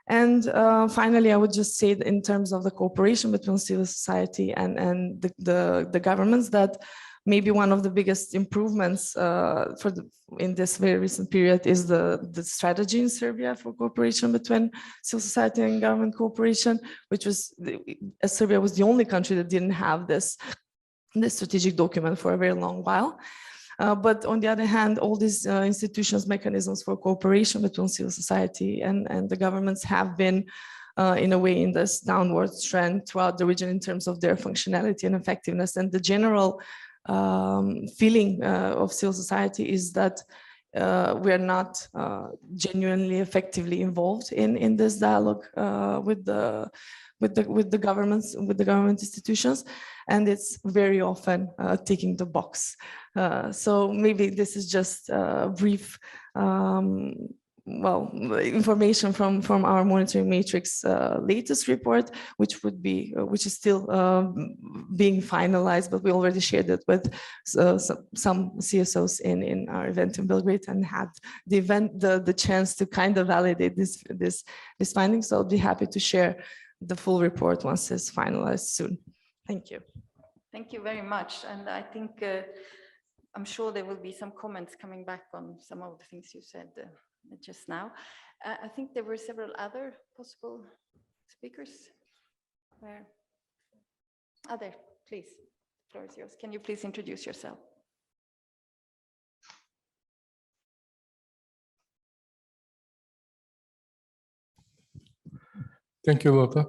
And finally, I would just say that in terms of the cooperation between civil society and the governments, that maybe one of the biggest improvements in this very recent period is the strategy in Serbia for cooperation between civil society and government cooperation, which was, Serbia was the only country that didn't have this strategic document for a very long while. But on the other hand, all these institutions, mechanisms for cooperation between civil society and the governments have been, in a way, in this downward trend throughout the region in terms of their functionality and effectiveness. And the general feeling of civil society is that we are not genuinely effectively involved in this dialogue with the governments, with the government institutions, and it's very often ticking the box. So maybe this is just a brief information from our monitoring matrix latest report, which is still being finalized, but we already shared it with some CSOs in our event in Belgrade, and had the chance to kind of validate this finding. So I'll be happy to share the full report once it's finalized soon. Thank you. Thank you very much. And I think I'm sure there will be some comments coming back on some of the things you said just now. I think there were several other possible speakers. Where are they? Please, the floor is yours. Can you please introduce yourself? Thank you, Lotta.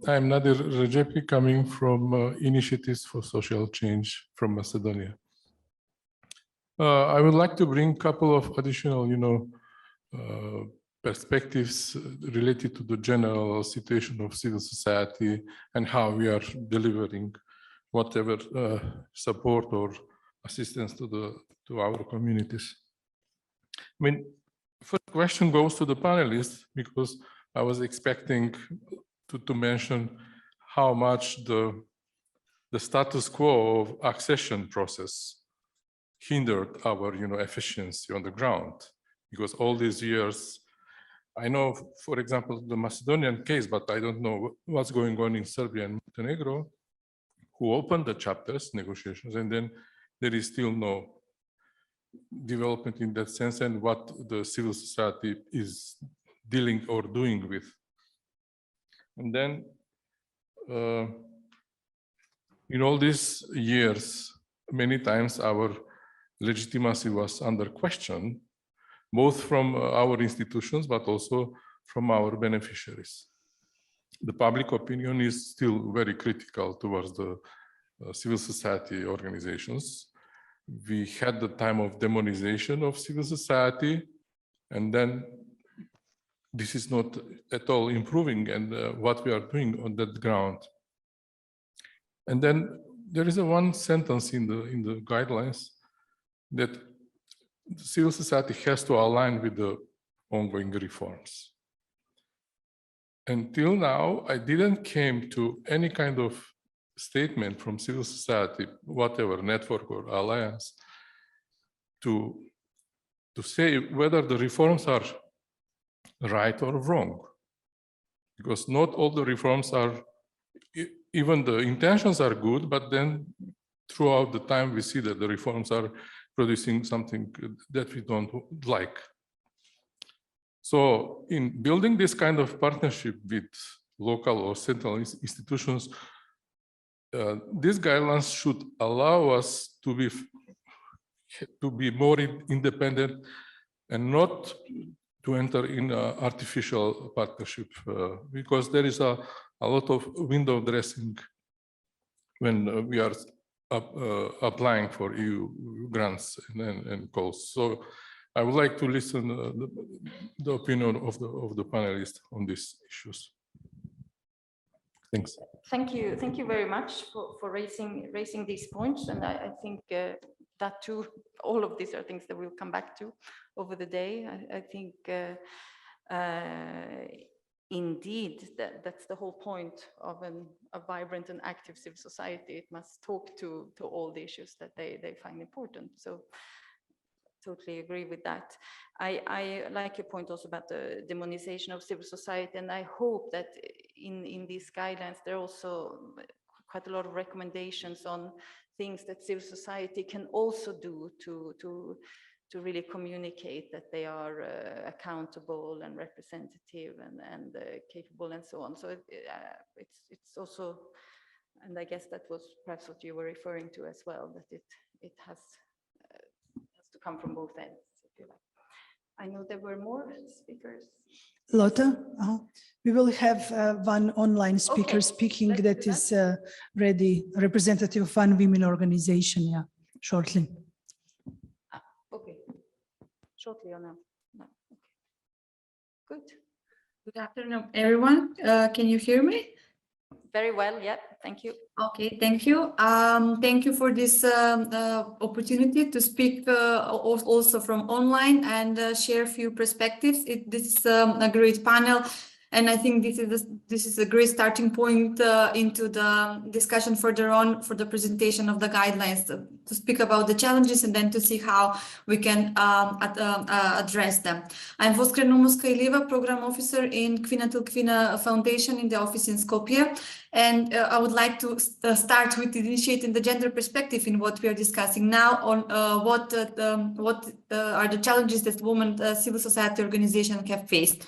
I'm Nadir Rejepi, coming from Initiatives for Social Change from Macedonia. I would like to bring a couple of additional, perspectives related to the general situation of civil society and how we are delivering whatever support or assistance to our communities. I mean, first question goes to the panelists, because I was expecting to mention how much the status quo of accession process hindered our efficiency on the ground, because all these years, I know, for example, the Macedonian case, but I don't know what's going on in Serbia and Montenegro, who opened the chapters negotiations, and then there is still no development in that sense, and what the civil society is dealing or doing with. And then in all these years, many times our legitimacy was under question, both from our institutions, but also from our beneficiaries. The public opinion is still very critical towards the civil society organizations. We had the time of demonization of civil society, and then this is not at all improving, and what we are doing on that ground. And then there is one sentence in the guidelines that civil society has to align with the ongoing reforms. Until now, I didn't came to any kind of statement from civil society, whatever network or alliance, to say whether the reforms are right or wrong. Because not all the reforms are, even the intentions are good, but then throughout the time we see that the reforms are producing something that we don't like. So in building this kind of partnership with local or central institutions, these guidelines should allow us to be more independent and not to enter in artificial partnership, because there is a lot of window dressing when we are applying for EU grants and calls. So I would like to listen the opinion of the panelists on these issues. Thanks. Thank you very much for raising these points, and I think that too, all of these are things that we'll come back to over the day. I think indeed that's the whole point of a vibrant and active civil society. It must talk to all the issues that they find important. So totally agree with that. I like your point also about the demonization of civil society, and I hope that in these guidelines there are also quite a lot of recommendations on things that civil society can also do to really communicate that they are accountable and representative and capable and so on. So it's also, and I guess that was perhaps what you were referring to as well, that it has to come from both ends, if you like. I know there were more speakers. Lotta, we will have one online speaker speaking that is ready, representative of one women organization, shortly. Okay, shortly or now? No. Okay. Good. Good afternoon, everyone. Can you hear me? Very well, yeah, thank you. Okay, thank you. Thank you for this opportunity to speak also from online and share a few perspectives. This is a great panel, and I think this is a great starting point into the discussion further on for the presentation of the guidelines, to speak about the challenges and then to see how we can address them. I'm Voskra Nomuska-Iliva, Program Officer in Kvina till Kvina Foundation in the office in Skopje. And I would like to start with initiating the gender perspective in what we are discussing now on what are the challenges that women civil society organizations have faced.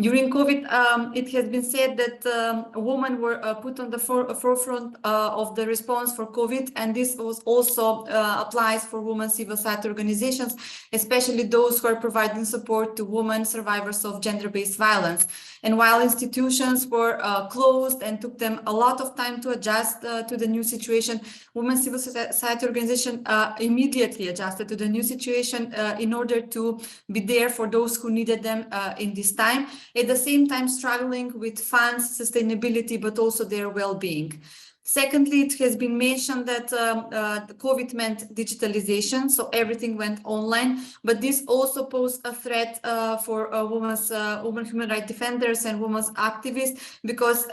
During COVID, it has been said that women were put on the forefront of the response for COVID, and this was also applies for women civil society organizations, especially those who are providing support to women survivors of gender-based violence. And while institutions were closed and took them a lot of time to adjust to the new situation, women civil society organization immediately adjusted to the new situation in order to be there for those who needed them in this time. At the same time, struggling with funds, sustainability, but also their well-being. Secondly, it has been mentioned that the COVID meant digitalization, so everything went online, but this also posed a threat for women human rights defenders and women's activists, because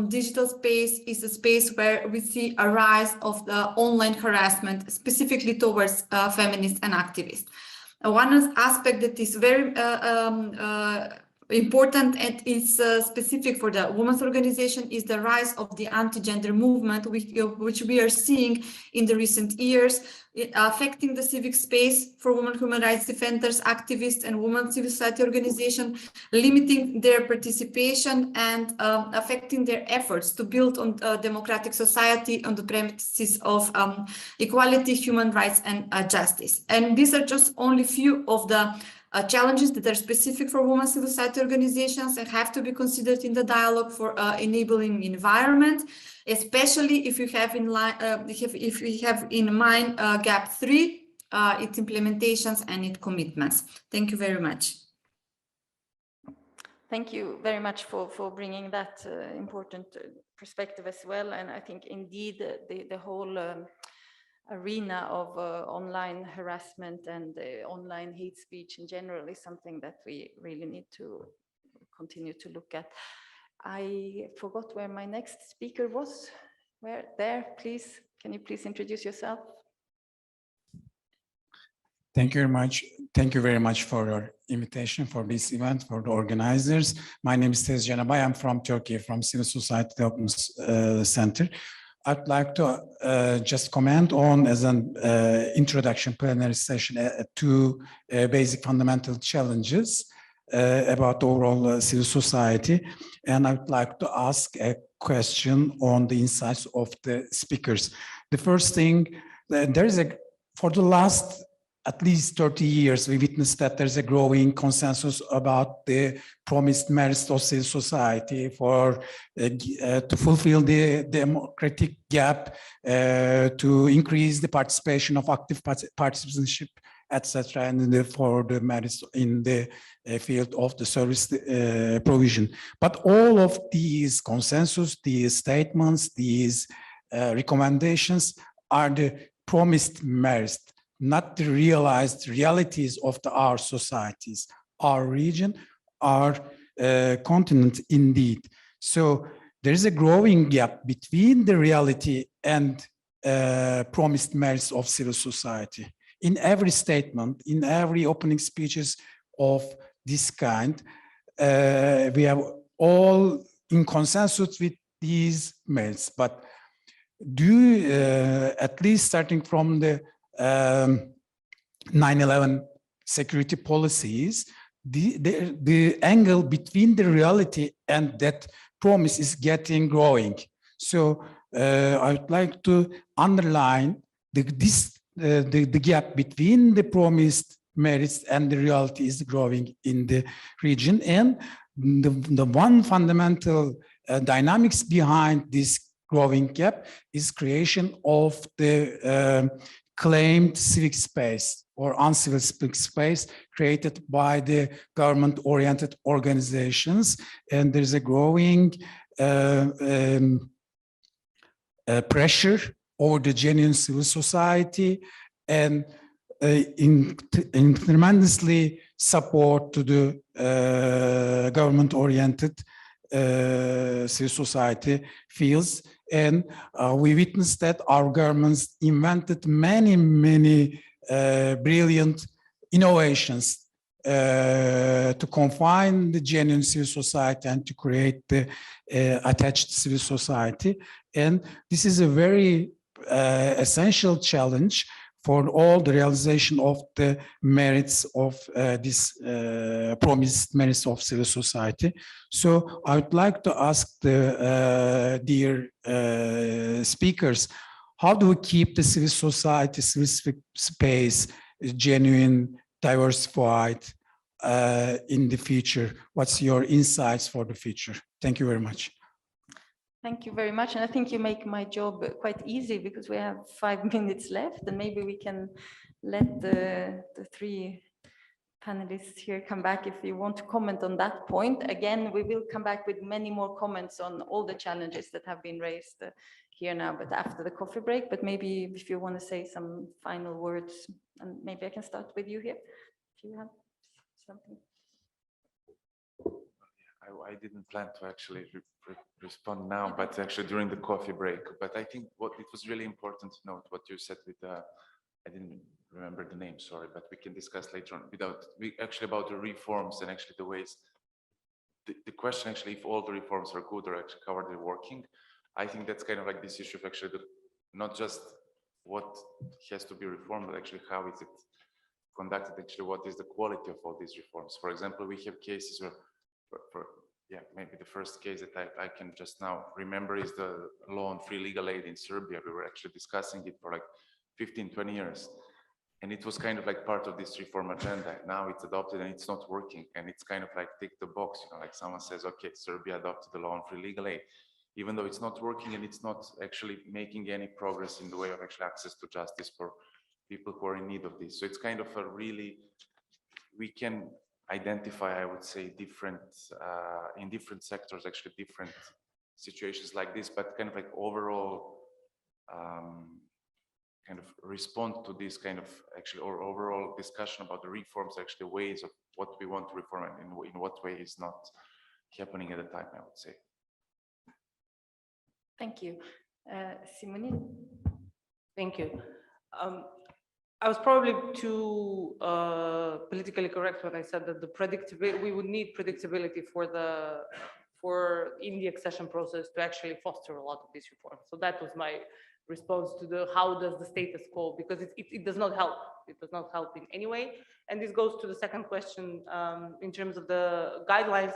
digital space is a space where we see a rise of the online harassment, specifically towards feminists and activists. One aspect that is very important and is specific for the women's organization is the rise of the anti-gender movement, which we are seeing in the recent years, affecting the civic space for women human rights defenders, activists, and women civil society organizations, limiting their participation and affecting their efforts to build on a democratic society on the premises of equality, human rights, and justice. And these are just only few of the challenges that are specific for women civil society organizations and have to be considered in the dialogue for enabling environment, especially if you have in mind GAP 3, its implementations and its commitments. Thank you very much. Thank you very much for bringing that important perspective as well. And I think indeed the whole arena of online harassment and online hate speech in general is something that we really need to continue to look at. I forgot where my next speaker was. Where? There, please. Can you please introduce yourself? Thank you very much. Thank you very much for your invitation for this event, for the organizers. My name is Tez Canabay. I'm from Turkey, from Civil Society Development Center. I'd like to just comment on, as an introduction plenary session, two basic fundamental challenges about the overall civil society. And I'd like to ask a question on the insights of the speakers. The first thing, there is for the last at least 30 years, we witnessed that there's a growing consensus about the promised merits of civil society for to fulfill the democratic gap, to increase the participation of active partisanship, etc., and for the merits in the field of the service provision. But all of these consensus, these statements, these recommendations are the promised merits, not the realized realities of our societies, our region, our continent indeed. So there is a growing gap between the reality and promised merits of civil society. In every statement, in every opening speeches of this kind, we have all in consensus with these merits. But at least starting from the 9/11 security policies, the angle between the reality and that promise is growing. So I would like to underline the gap between the promised merits and the reality is growing in the region. And the one fundamental dynamics behind this growing gap is creation of the claimed civic space or uncivil civic space created by the government-oriented organizations. And there's a growing pressure over the genuine civil society and in tremendously support to the government-oriented civil society fields. And we witnessed that our governments invented many brilliant innovations to confine the genuine civil society and to create the attached civil society. And this is a very essential challenge for all the realization of the merits of this promised merits of civil society. So I would like to ask the dear speakers, how do we keep the civil society, civil space genuine, diversified in the future? What's your insights for the future? Thank you very much. Thank you very much. And I think you make my job quite easy because we have 5 minutes left, and maybe we can let the three panelists here come back if you want to comment on that point. Again, we will come back with many more comments on all the challenges that have been raised here now, but after the coffee break. But maybe if you want to say some final words, and maybe I can start with you here, if you have something. I didn't plan to actually respond now, but actually during the coffee break. But I think what it was really important to note what you said with I didn't remember the name, sorry, but we can discuss later on actually about the reforms and actually the ways. The question actually, if all the reforms are good or actually how are they working, I think that's kind of like this issue of actually not just what has to be reformed, but actually how is it conducted, actually what is the quality of all these reforms. For example, we have cases where maybe the first case that I can just now remember is the law on free legal aid in Serbia. We were actually discussing it for like 15, 20 years. And it was kind of like part of this reform agenda. Now it's adopted and it's not working. And it's kind of like tick the box, you know, like someone says, okay, Serbia adopted the law on free legal aid, even though it's not working and it's not actually making any progress in the way of actually access to justice for people who are in need of this. So it's kind of a really, we can identify, I would say, different in different sectors, actually different situations like this, but kind of like overall kind of respond to this kind of actually or overall discussion about the reforms, actually ways of what we want to reform and in what way is not happening at the time, I would say. Thank you. Simone? Thank you. I was probably too politically correct when I said that the predictability, we would need predictability in the accession process to actually foster a lot of these reforms. So that was my response to the how does the status quo, because it does not help. It does not help in any way. And this goes to the second question in terms of the guidelines.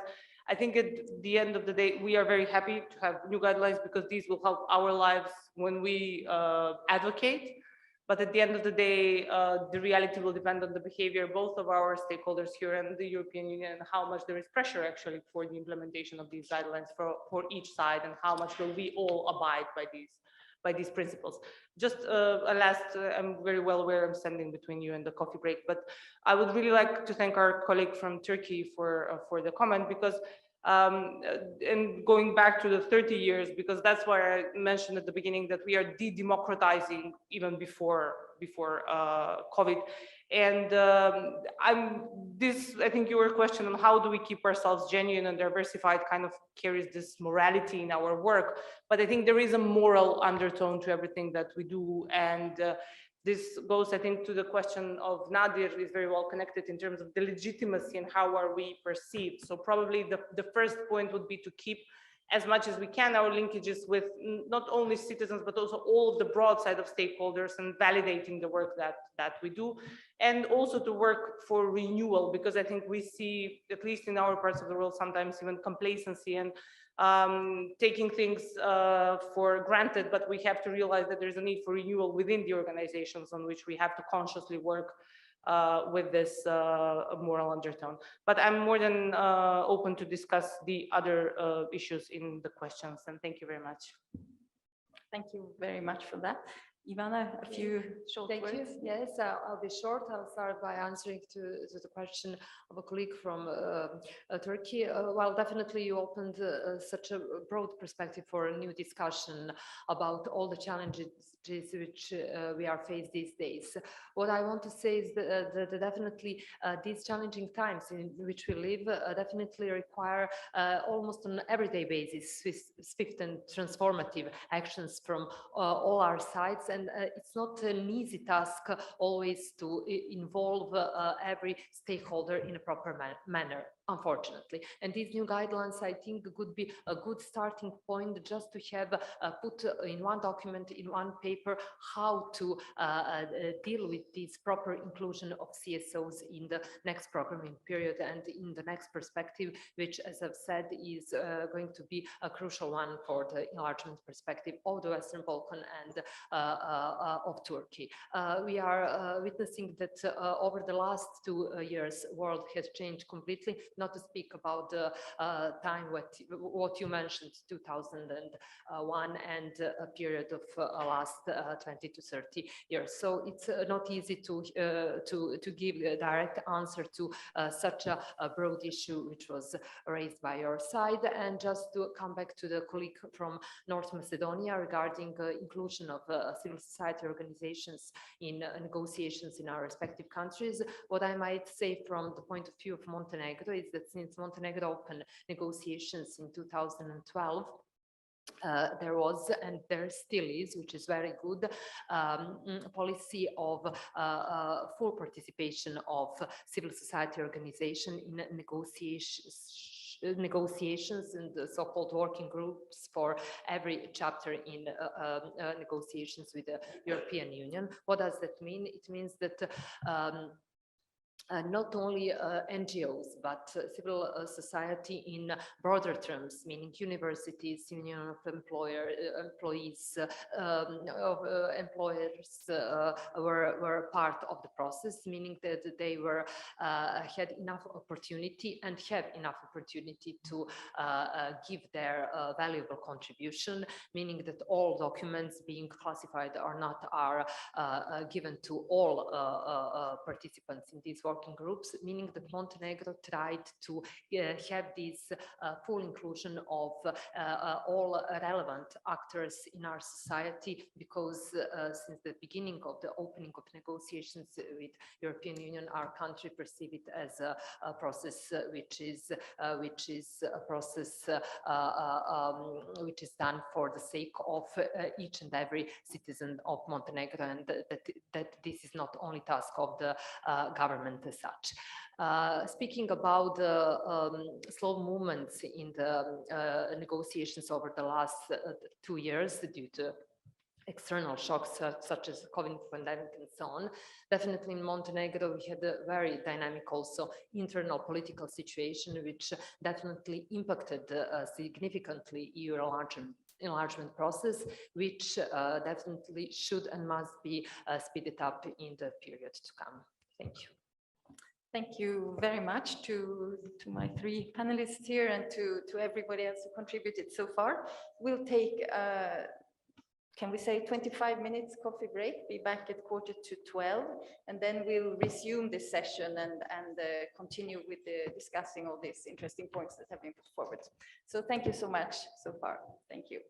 I think at the end of the day, we are very happy to have new guidelines because these will help our lives when we advocate. But at the end of the day, the reality will depend on the behavior, both of our stakeholders here and the European Union, and how much there is pressure actually for the implementation of these guidelines for each side, and how much will we all abide by these principles. Just a last, I'm very well aware I'm standing between you and the coffee break, but I would really like to thank our colleague from Turkey for the comment, because and going back to the 30 years, because that's why I mentioned at the beginning that we are de-democratizing even before COVID. And I think your question on how do we keep ourselves genuine and diversified kind of carries this morality in our work. But I think there is a moral undertone to everything that we do. And this goes, I think, to the question of Nadir, is very well connected in terms of the legitimacy and how are we perceived. So probably the first point would be to keep as much as we can our linkages with not only citizens, but also all of the broad side of stakeholders, and validating the work that we do. And also to work for renewal, because I think we see, at least in our parts of the world, sometimes even complacency and taking things for granted, but we have to realize that there's a need for renewal within the organizations on which we have to consciously work with this moral undertone. But I'm more than open to discuss the other issues in the questions, and thank you very much. Thank you very much for that. Ivana, a few short words. Thank you. Yes, I'll be short. I'll start by answering to the question of a colleague from Turkey. Well, definitely you opened such a broad perspective for a new discussion about all the challenges which we are faced these days. What I want to say is that definitely these challenging times in which we live definitely require almost on an everyday basis swift and transformative actions from all our sides. And it's not an easy task always to involve every stakeholder in a proper manner. unfortunately. And these new guidelines, I think, could be a good starting point just to have put in one document, in one paper, how to deal with this proper inclusion of CSOs in the next programming period and in the next perspective, which, as I've said, is going to be a crucial one for the enlargement perspective of the Western Balkan and of Turkey. We are witnessing that over the last 2 years, world has changed completely, not to speak about the time what you mentioned, 2001 and a period of last 20 to 30 years. So it's not easy to give a direct answer to such a broad issue which was raised by your side. And just to come back to the colleague from North Macedonia regarding inclusion of civil society organizations in negotiations in our respective countries, what I might say from the point of view of Montenegro is that since Montenegro opened negotiations in 2012, there was, and there still is, which is very good, policy of full participation of civil society organization in negotiations and the so-called working groups for every chapter in negotiations with the European Union. What does that mean? It means that not only NGOs, but civil society in broader terms, meaning universities, union of employees, employers were part of the process, meaning that they were had enough opportunity and have enough opportunity to give their valuable contribution, meaning that all documents being classified or not are given to all participants in these working groups, meaning that Montenegro tried to have this full inclusion of all relevant actors in our society, because since the beginning of the opening of negotiations with European Union, our country perceived it as a process which is a process which is done for the sake of each and every citizen of Montenegro, and that this is not only task of the government as such. Speaking about the slow movements in the negotiations over the last 2 years due to external shocks such as COVID pandemic and so on, definitely in Montenegro we had a very dynamic also internal political situation which definitely impacted significantly EU enlargement process, which definitely should and must be speeded up in the period to come. Thank you. Thank you very much to my 3 panelists here and to everybody else who contributed so far. We'll take, can we say 25 minutes coffee break, be back at 11:45, and then we'll resume this session and continue with discussing all these interesting points that have been put forward. So thank you so much so far. Thank you.